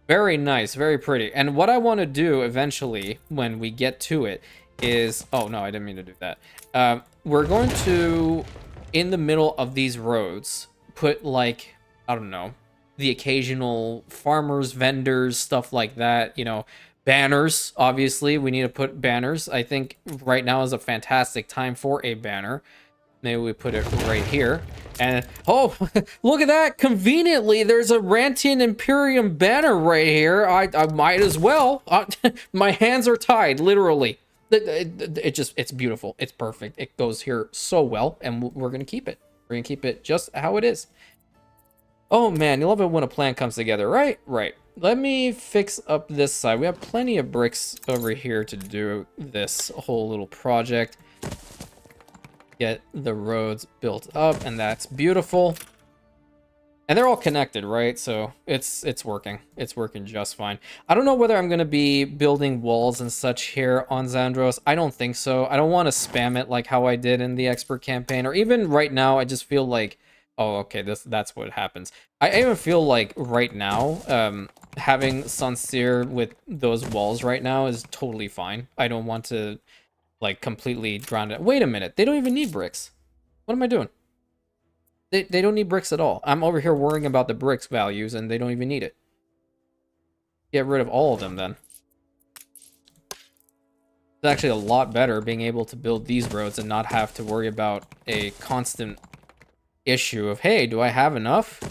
Very nice, very pretty. And what I want to do eventually, when we get to it, is... Oh, no, I didn't mean to do that. We're going to, in the middle of these roads, put, like, I don't know, the occasional farmers, vendors, stuff like that, you know, banners. Obviously, we need to put banners. I think right now is a fantastic time for a banner. Maybe we put it right here. And, oh, look at that. Conveniently, there's a RANTIAN IMPERIUM banner right here. I might as well. My hands are tied, literally. It's beautiful. It's perfect. It goes here so well, and we're going to keep it. We're going to keep it just how it is. Oh, man, you love it when a plan comes together, right? Right. Let me fix up this side. We have plenty of bricks over here to do this whole little project. Get the roads built up, and that's beautiful. And they're all connected, right? So it's working. It's working just fine. I don't know whether I'm going to be building walls and such here on Zandros. I don't think so. I don't want to spam it like how I did in the expert campaign, or even right now. I just feel like, oh, okay, that's what happens. I even feel like right now, having Saint Sére with those walls right now is totally fine. I don't want to, like, completely drown it. Wait a minute, they don't even need bricks. What am I doing? They don't need bricks at all. I'm over here worrying about the bricks values, and they don't even need it. Get rid of all of them, then. It's actually a lot better being able to build these roads and not have to worry about a constant issue of, hey, do I have enough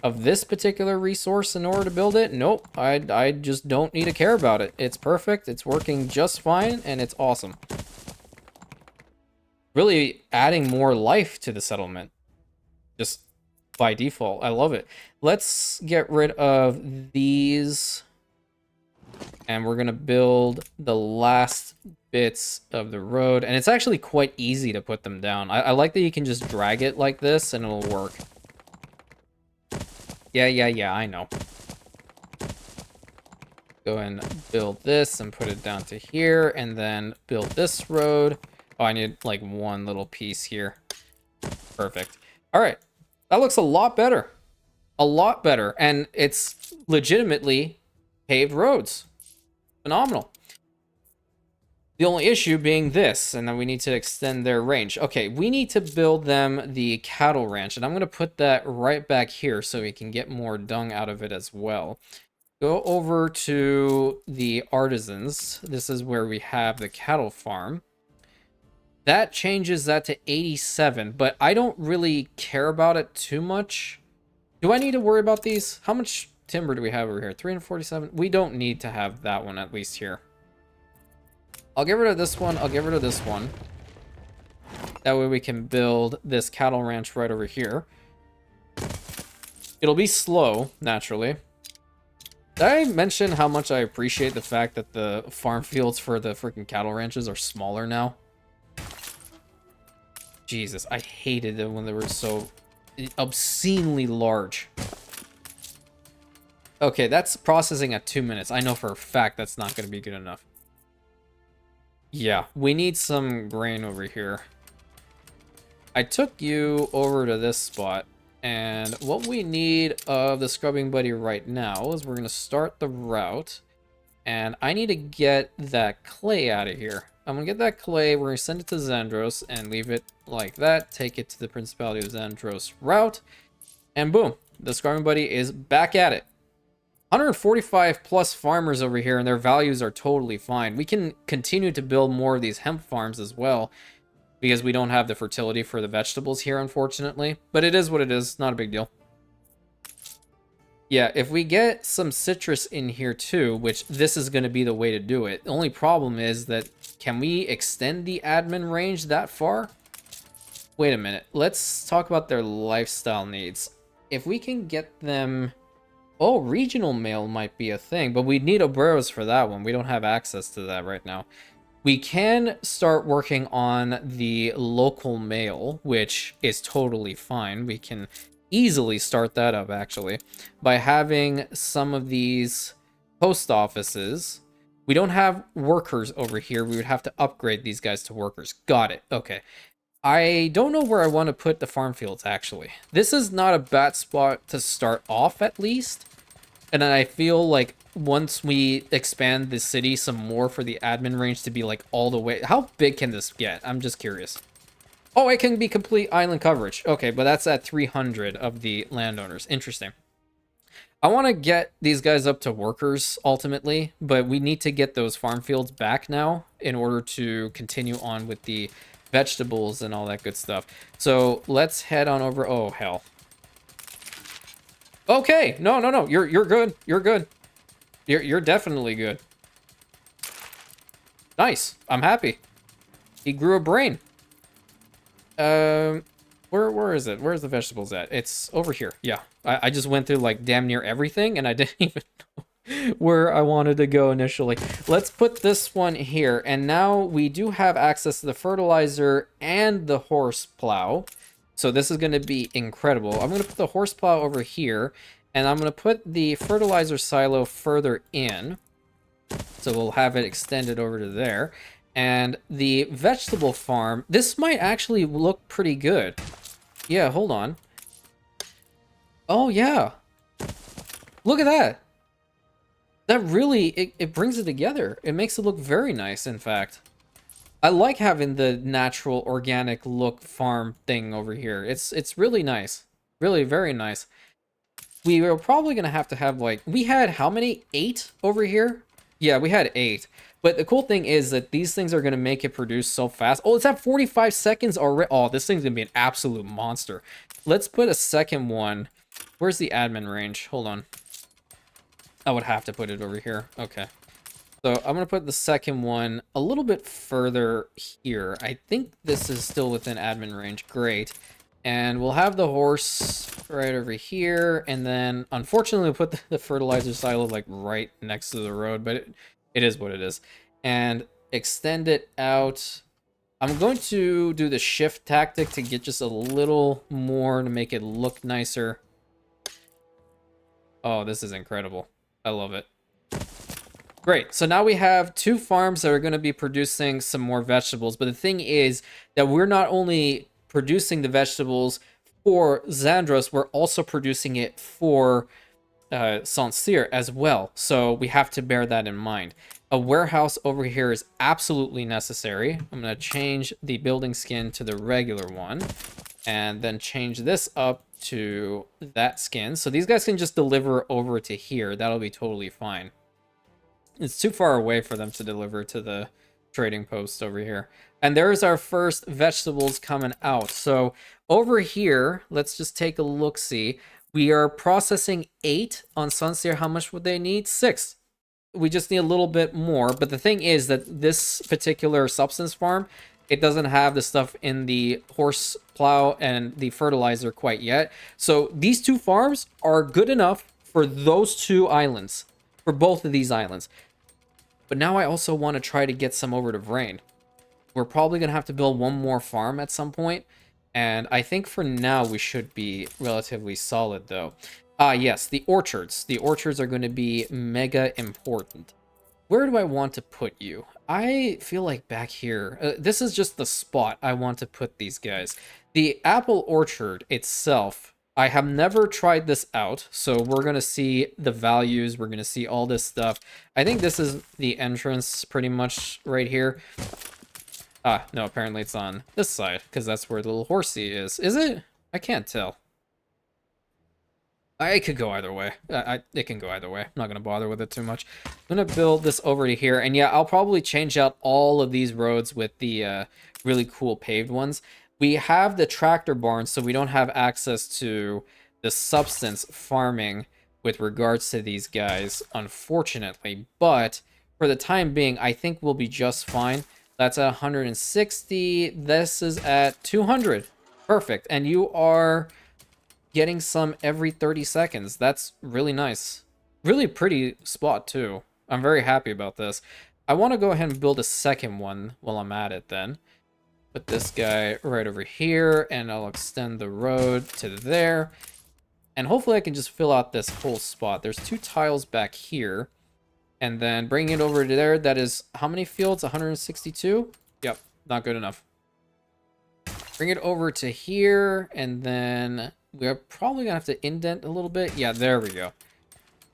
of this particular resource in order to build it? Nope, I just don't need to care about it. It's perfect, it's working just fine, and it's awesome. Really adding more life to the settlement. Just by default. I love it. Let's get rid of these. And we're going to build the last bits of the road. And it's actually quite easy to put them down. I like that you can just drag it like this and it'll work. Yeah, I know. Go and build this and put it down to here. And then build this road. Oh, I need like one little piece here. Perfect. All right, that looks a lot better. A lot better. And it's legitimately paved roads. Phenomenal. The only issue being this, and then we need to extend their range. Okay, we need to build them the cattle ranch, and I'm going to put that right back here so we can get more dung out of it as well. Go over to the artisans. This is where we have the cattle farm. That changes that to 87, but I don't really care about it too much. Do I need to worry about these? How much timber do we have over here? 347? We don't need to have that one, at least here. I'll get rid of this one. I'll get rid of this one. That way we can build this cattle ranch right over here. It'll be slow, naturally. Did I mention how much I appreciate the fact that the farm fields for the freaking cattle ranches are smaller now? Jesus, I hated it when they were so obscenely large. Okay, that's processing at 2 minutes. I know for a fact that's not going to be good enough. Yeah, we need some grain over here. I took you over to this spot, and what we need of the scrubbing buddy right now is we're going to start the route, and I need to get that clay out of here. I'm going to get that clay, we're going to send it to Zandros and leave it like that, take it to the Principality of Zandros route, and boom, the scrubbing buddy is back at it. 145 plus farmers over here, and their values are totally fine. We can continue to build more of these hemp farms as well, because we don't have the fertility for the vegetables here, unfortunately. But it is what it is, not a big deal. Yeah, if we get some citrus in here too, which this is going to be the way to do it. The only problem is that, can we extend the admin range that far? Wait a minute, let's talk about their lifestyle needs. If we can get them... Oh, regional mail might be a thing, but we need obreros for that one. We don't have access to that right now. We can start working on the local mail, which is totally fine. We can easily start that up, actually, by having some of these post offices. We don't have workers over here. We would have to upgrade these guys to workers. Got it. Okay. I don't know where I want to put the farm fields, actually. This is not a bad spot to start off, at least. And then I feel like once we expand the city some more for the admin range to be like all the way... How big can this get? I'm just curious. Oh, it can be complete island coverage. Okay, but that's at 300 of the landowners. Interesting. I want to get these guys up to workers, ultimately, but we need to get those farm fields back now in order to continue on with the vegetables and all that good stuff. So let's head on over. Oh hell. Okay, no, you're good. You're good. You're definitely good. Nice. I'm happy. He grew a brain. Where is it? Where's the vegetables at? It's over here. Yeah. I just went through like damn near everything and I didn't even know where I wanted to go initially. Let's put this one here, and now we do have access to the fertilizer and the horse plow. So this is going to be incredible. I'm going to put the horse plow over here, and I'm going to put the fertilizer silo further in. So we'll have it extended over to there. And the vegetable farm, this might actually look pretty good. Yeah, hold on. Oh, yeah. Look at that. That really, it brings it together. It makes it look very nice, in fact. I like having the natural, organic look farm thing over here. It's really nice. Really, very nice. We were probably going to have like... We had how many? 8 over here? Yeah, we had 8. But the cool thing is that these things are going to make it produce so fast. Oh, it's at 45 seconds already. Oh, this thing's going to be an absolute monster. Let's put a second one. Where's the admin range? Hold on. I would have to put it over here. Okay. So I'm going to put the second one a little bit further here. I think this is still within admin range. Great. And we'll have the horse right over here. And then, unfortunately, we'll put the fertilizer silo like right next to the road. But it is what it is. And extend it out. I'm going to do the shift tactic to get just a little more to make it look nicer. Oh, this is incredible. I love it. Great. So now we have 2 farms that are going to be producing some more vegetables. But the thing is that we're not only producing the vegetables for Zandros, we're also producing it for Saint Sére as well. So we have to bear that in mind. A warehouse over here is absolutely necessary. I'm going to change the building skin to the regular one. And then change this up to that skin. So these guys can just deliver over to here. That'll be totally fine. It's too far away for them to deliver to the trading post over here. And there's our first vegetables coming out. So over here, let's just take a look-see. We are processing 8 on Saint Sére. How much would they need? 6. We just need a little bit more. But the thing is that this particular substance farm, it doesn't have the stuff in the horse plow and the fertilizer quite yet. So these 2 farms are good enough for those 2 islands, for both of these islands. But now I also want to try to get some over to Vrain. We're probably going to have to build one more farm at some point. And I think for now we should be relatively solid though. Yes, the orchards. The orchards are going to be mega important. Where do I want to put you? I feel like back here, this is just the spot I want to put these guys. The apple orchard itself, I have never tried this out, so we're going to see the values, we're going to see all this stuff. I think this is the entrance pretty much right here. Ah, no, apparently it's on this side, because that's where the little horsey is. Is it? I can't tell. I could go either way. It can go either way. I'm not going to bother with it too much. I'm going to build this over to here. And yeah, I'll probably change out all of these roads with the really cool paved ones. We have the tractor barn, so we don't have access to the substance farming with regards to these guys, unfortunately. But for the time being, I think we'll be just fine. That's at 160. This is at 200. Perfect. And you are getting some every 30 seconds. That's really nice. Really pretty spot too. I'm very happy about this. I want to go ahead and build a second one while I'm at it then. Put this guy right over here, and I'll extend the road to there. And hopefully I can just fill out this whole spot. There's 2 tiles back here. And then bring it over to there. That is how many fields? 162? Yep, not good enough. Bring it over to here, and then we're probably gonna have to indent a little bit. Yeah, there we go.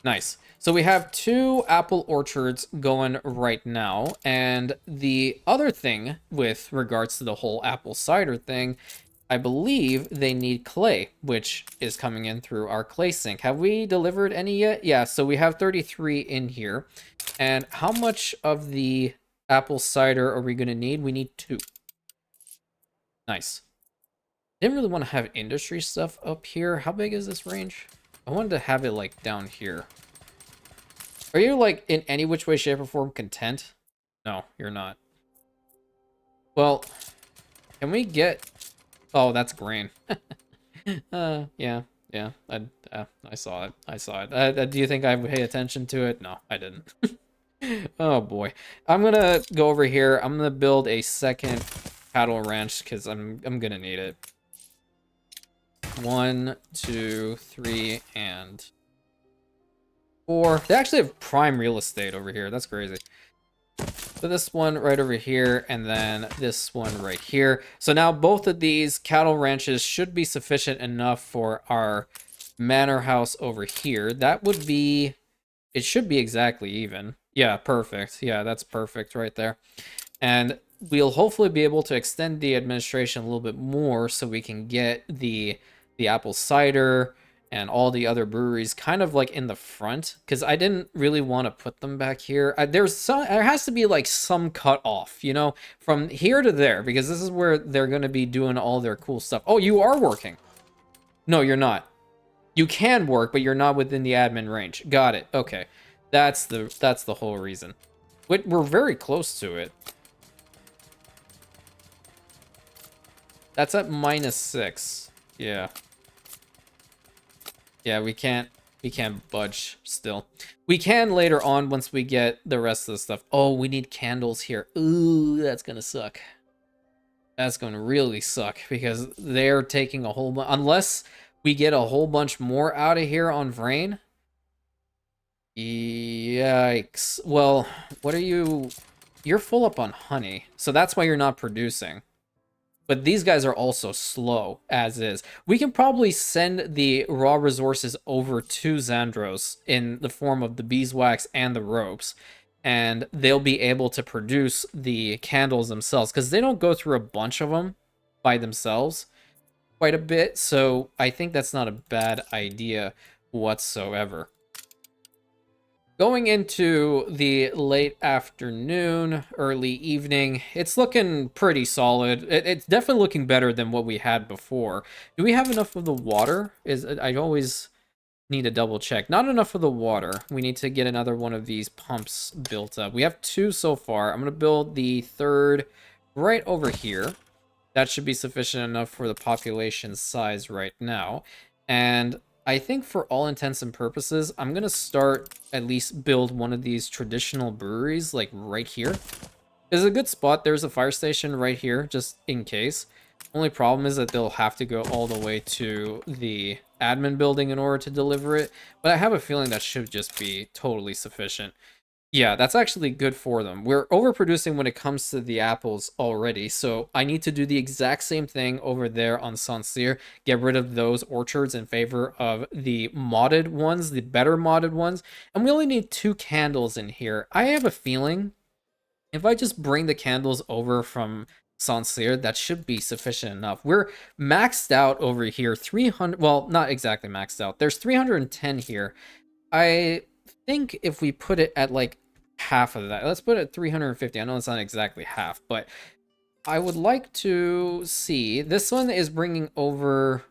Nice. So we have 2 apple orchards going right now, and the other thing with regards to the whole apple cider thing, I believe they need clay, which is coming in through our clay sink. Have we delivered any yet? Yeah, so we have 33 in here. And how much of the apple cider are we gonna need? We need 2. Nice. Didn't really want to have industry stuff up here. How big is this range? I wanted to have it like down here. Are you like in any which way, shape, or form content? No, you're not. Well, can we get... Oh, that's grain. Yeah. I saw it. I saw it. Do you think I would pay attention to it? No, I didn't. Oh boy. I'm gonna go over here. I'm gonna build a second cattle ranch because I'm gonna need it. 1, 2, 3, and 4. They actually have prime real estate over here. That's crazy. So this one right over here, and then this one right here. So now both of these cattle ranches should be sufficient enough for our manor house over here. That would be... It should be exactly even. Yeah, perfect. Yeah, that's perfect right there. And we'll hopefully be able to extend the administration a little bit more so we can get the apple cider and all the other breweries kind of like in the front, because I didn't really want to put them back here. There has to be like some cut off, you know, from here to there, because this is where they're going to be doing all their cool stuff. Oh, you are working. No, you're not. You can work, but you're not within the admin range. Got it. Okay. That's the whole reason. We're very close to it. That's at -6. Yeah. Yeah, we can't budge still. We can later on once we get the rest of the stuff. Oh, we need candles here. Ooh, that's gonna suck. That's gonna really suck because they're taking a whole bunch. Unless we get a whole bunch more out of here on Vrain. Yikes. Well, what are you... You're full up on honey, so that's why you're not producing. But these guys are also slow, as is. We can probably send the raw resources over to Zandros in the form of the beeswax and the ropes. And they'll be able to produce the candles themselves. Because they don't go through a bunch of them by themselves quite a bit. So I think that's not a bad idea whatsoever. Going into the late afternoon, early evening, it's looking pretty solid. It's definitely looking better than what we had before. Do we have enough of the water? I always need to double check. Not enough of the water. We need to get another one of these pumps built up. We have 2 so far. I'm going to build the 3rd right over here. That should be sufficient enough for the population size right now. And I think for all intents and purposes, I'm going to start at least build one of these traditional breweries, like right here. It's a good spot. There's a fire station right here, just in case. Only problem is that they'll have to go all the way to the admin building in order to deliver it. But I have a feeling that should just be totally sufficient. Yeah, that's actually good for them. We're overproducing when it comes to the apples already, so I need to do the exact same thing over there on Saint Sére, get rid of those orchards in favor of the modded ones, the better modded ones, and we only need 2 candles in here. I have a feeling if I just bring the candles over from Saint Sére, that should be sufficient enough. We're maxed out over here, 300, well, not exactly maxed out. There's 310 here. I think if we put it at like half of that, let's put it at 350. I know it's not exactly half, but I would like to see. This one is bringing over.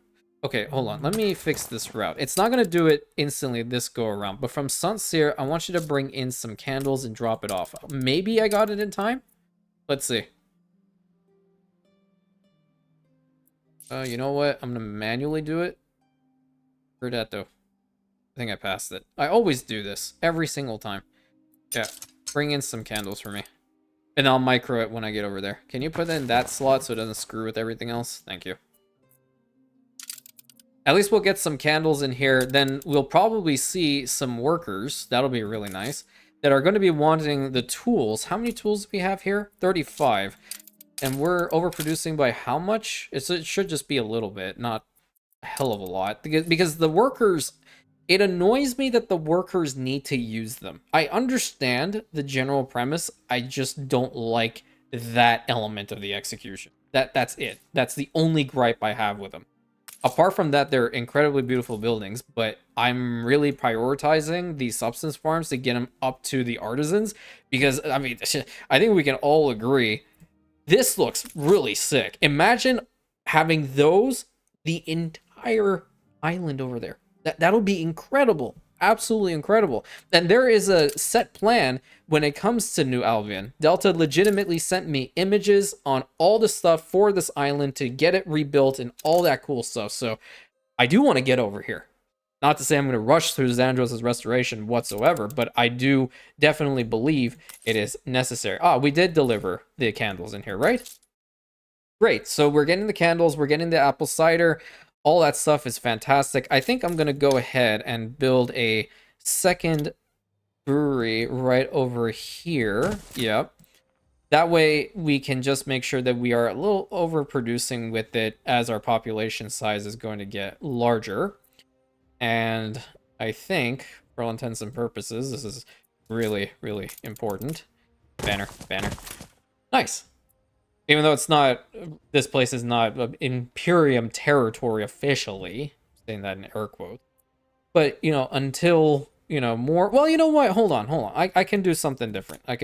Okay, hold on. Let me fix this route. It's not going to do it instantly this go around, but from Saint Sére, I want you to bring in some candles and drop it off. Maybe I got it in time. Let's see. You know what? I'm going to manually do it. Where'd that though? I think I passed it. I always do this every single time. Yeah, bring in some candles for me. And I'll micro it when I get over there. Can you put in that slot so it doesn't screw with everything else? Thank you. At least we'll get some candles in here. Then we'll probably see some workers. That'll be really nice. That are going to be wanting the tools. How many tools do we have here? 35. And we're overproducing by how much? It should just be a little bit, not a hell of a lot. Because the workers... It annoys me that the workers need to use them. I understand the general premise. I just don't like that element of the execution. That's it. That's the only gripe I have with them. Apart from that, they're incredibly beautiful buildings, but I'm really prioritizing the substance farms to get them up to the artisans because, I mean, I think we can all agree this looks really sick. Imagine having those, the entire island over there. That'll be incredible. Absolutely incredible. And there is a set plan when it comes to New Albion. Delta legitimately sent me images on all the stuff for this island to get it rebuilt and all that cool stuff. So I do want to get over here. Not to say I'm going to rush through Zandros' restoration whatsoever, but I do definitely believe it is necessary. Ah, we did deliver the candles in here, right? Great. So we're getting the candles. We're getting the apple cider. All that stuff is fantastic. I think I'm going to go ahead and build a second brewery right over here. Yep. That way we can just make sure that we are a little overproducing with it as our population size is going to get larger. And I think, for all intents and purposes, this is really, really important. Banner, banner. Nice. Even though it's not, this place is not Imperium territory officially, saying that in air quotes. But, you know, until, you know, more, well, you know what, hold on. I can do something different. Let's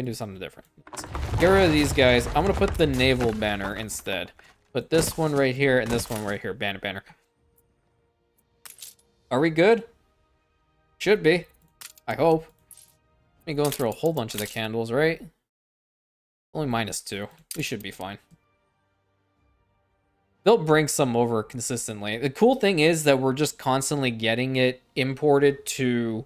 get rid of these guys. I'm going to put the naval banner instead. Put this one right here and this one right here. Banner, banner. Are we good? Should be. I hope. Me going through a whole bunch of the candles, right? Only -2. We should be fine. They'll bring some over consistently. The cool thing is that we're just constantly getting it imported to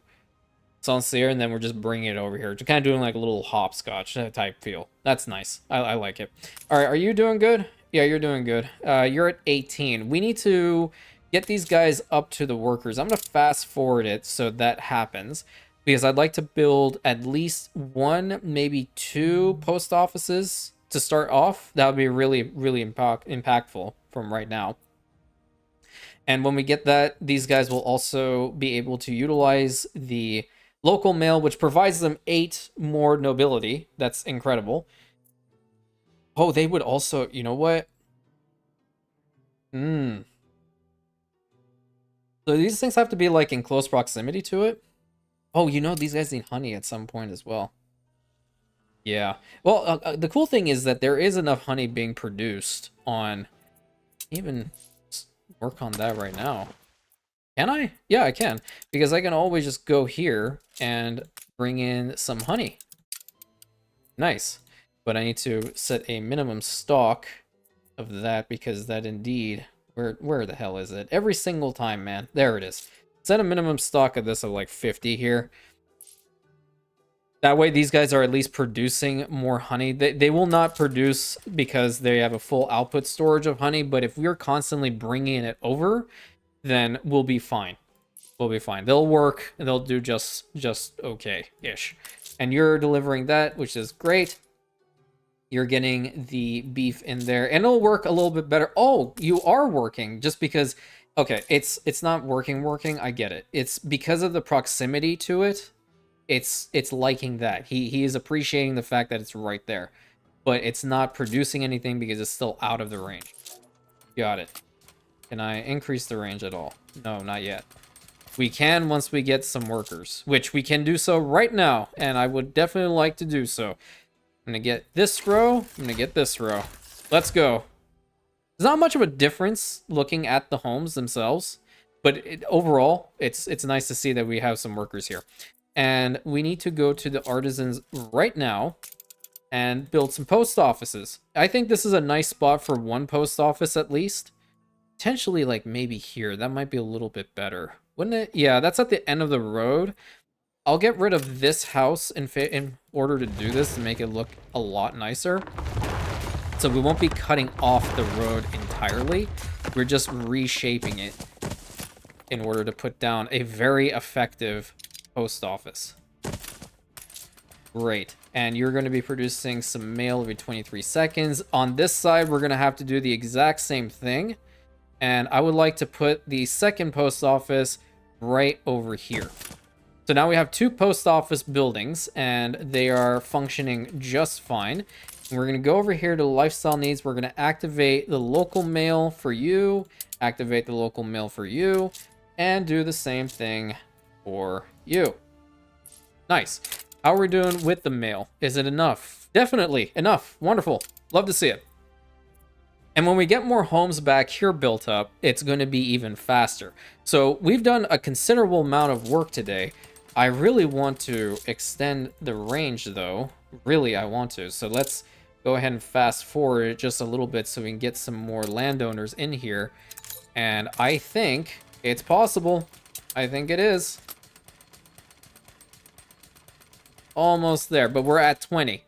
Saint Sére, and then we're just bringing it over here. Just kind of doing like a little hopscotch type feel. That's nice. I like it. All right, are you doing good? Yeah, you're doing good. You're at 18. We need to get these guys up to the workers. I'm going to fast forward it so that happens. Because I'd like to build at least 1, maybe 2 post offices to start off. That would be really, really impactful from right now. And when we get that, these guys will also be able to utilize the local mail, which provides them 8 more nobility. That's incredible. Oh, they would also, you know what? So these things have to be like in close proximity to it. Oh, you know, these guys need honey at some point as well. Yeah. Well, the cool thing is that there is enough honey being produced on... Even work on that right now. Can I? Yeah, I can. Because I can always just go here and bring in some honey. Nice. But I need to set a minimum stock of that because that indeed... Where the hell is it? Every single time, man. There it is. Set a minimum stock of this of like 50 here. That way these guys are at least producing more honey. They will not produce because they have a full output storage of honey, but if we're constantly bringing it over, then we'll be fine. We'll be fine. They'll work and they'll do just okay-ish. And you're delivering that, which is great. You're getting the beef in there, and it'll work a little bit better. Oh, you are working just because... Okay, it's not working. I get it. It's because of the proximity to it. It's liking that. He is appreciating the fact that it's right there. But it's not producing anything because it's still out of the range. Got it. Can I increase the range at all? No, not yet. We can once we get some workers, which we can do so right now, and I would definitely like to do so. I'm gonna get this row. I'm gonna get this row. Let's go. There's not much of a difference looking at the homes themselves, but overall, it's nice to see that we have some workers here. And we need to go to the artisans right now and build some post offices. I think this is a nice spot for one post office at least. Potentially, like, maybe here. That might be a little bit better. Wouldn't it? Yeah, that's at the end of the road. I'll get rid of this house in order to do this to make it look a lot nicer. So we won't be cutting off the road entirely. We're just reshaping it in order to put down a very effective post office. Great. And you're going to be producing some mail every 23 seconds. On this side, we're going to have to do the exact same thing. And I would like to put the second post office right over here. So now we have two post office buildings, and they are functioning just fine. And we're going to go over here to lifestyle needs. We're going to activate the local mail for you, activate the local mail for you, and do the same thing for you. Nice. How are we doing with the mail? Is it enough? Definitely enough. Wonderful. Love to see it. And when we get more homes back here built up, it's going to be even faster. So we've done a considerable amount of work today. I really want to extend the range, though. Really, I want to. So let's go ahead and fast forward it just a little bit so we can get some more landowners in here. And I think it's possible. I think it is. Almost there, but we're at 20.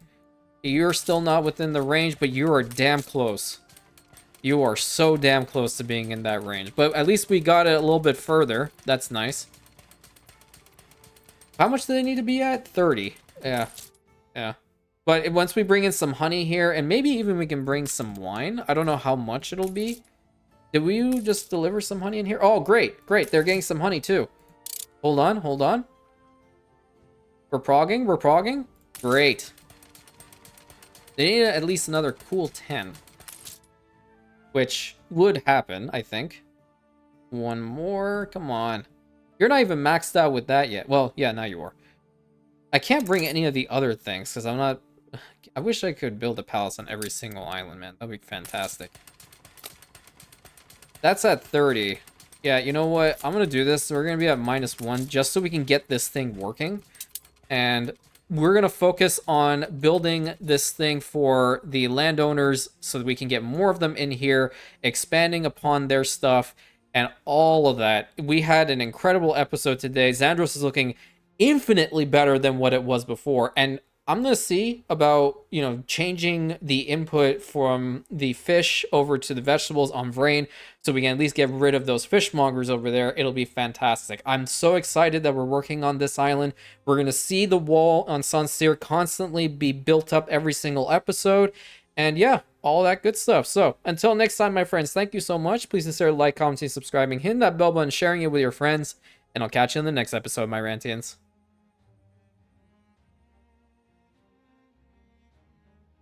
You're still not within the range, but you are damn close. You are so damn close to being in that range. But at least we got it a little bit further. That's nice. How much do they need to be at? 30. Yeah. Yeah. But once we bring in some honey here, and maybe even we can bring some wine. I don't know how much it'll be. Did we just deliver some honey in here? Oh, great. Great. They're getting some honey too. Hold on. Hold on. We're progging. We're progging. Great. They need at least another cool 10. Which would happen, I think. One more. Come on. You're not even maxed out with that yet. Well, yeah, now you are. I can't bring any of the other things because I'm not... I wish I could build a palace on every single island, man. That'd be fantastic. That's at 30. Yeah, you know what? I'm going to do this. We're going to be at -1 just so we can get this thing working. And we're going to focus on building this thing for the landowners so that we can get more of them in here, expanding upon their stuff, and all of that. We had an incredible episode today. Zandros is looking infinitely better than what it was before. And I'm going to see about, changing the input from the fish over to the vegetables on Vrain so we can at least get rid of those fishmongers over there. It'll be fantastic. I'm so excited that we're working on this island. We're going to see the wall on Saint Sére constantly be built up every single episode. And yeah, all that good stuff. So until next time, my friends, thank you so much. Please consider like, commenting, subscribing, hitting that bell button, sharing it with your friends. And I'll catch you in the next episode, my Rantians.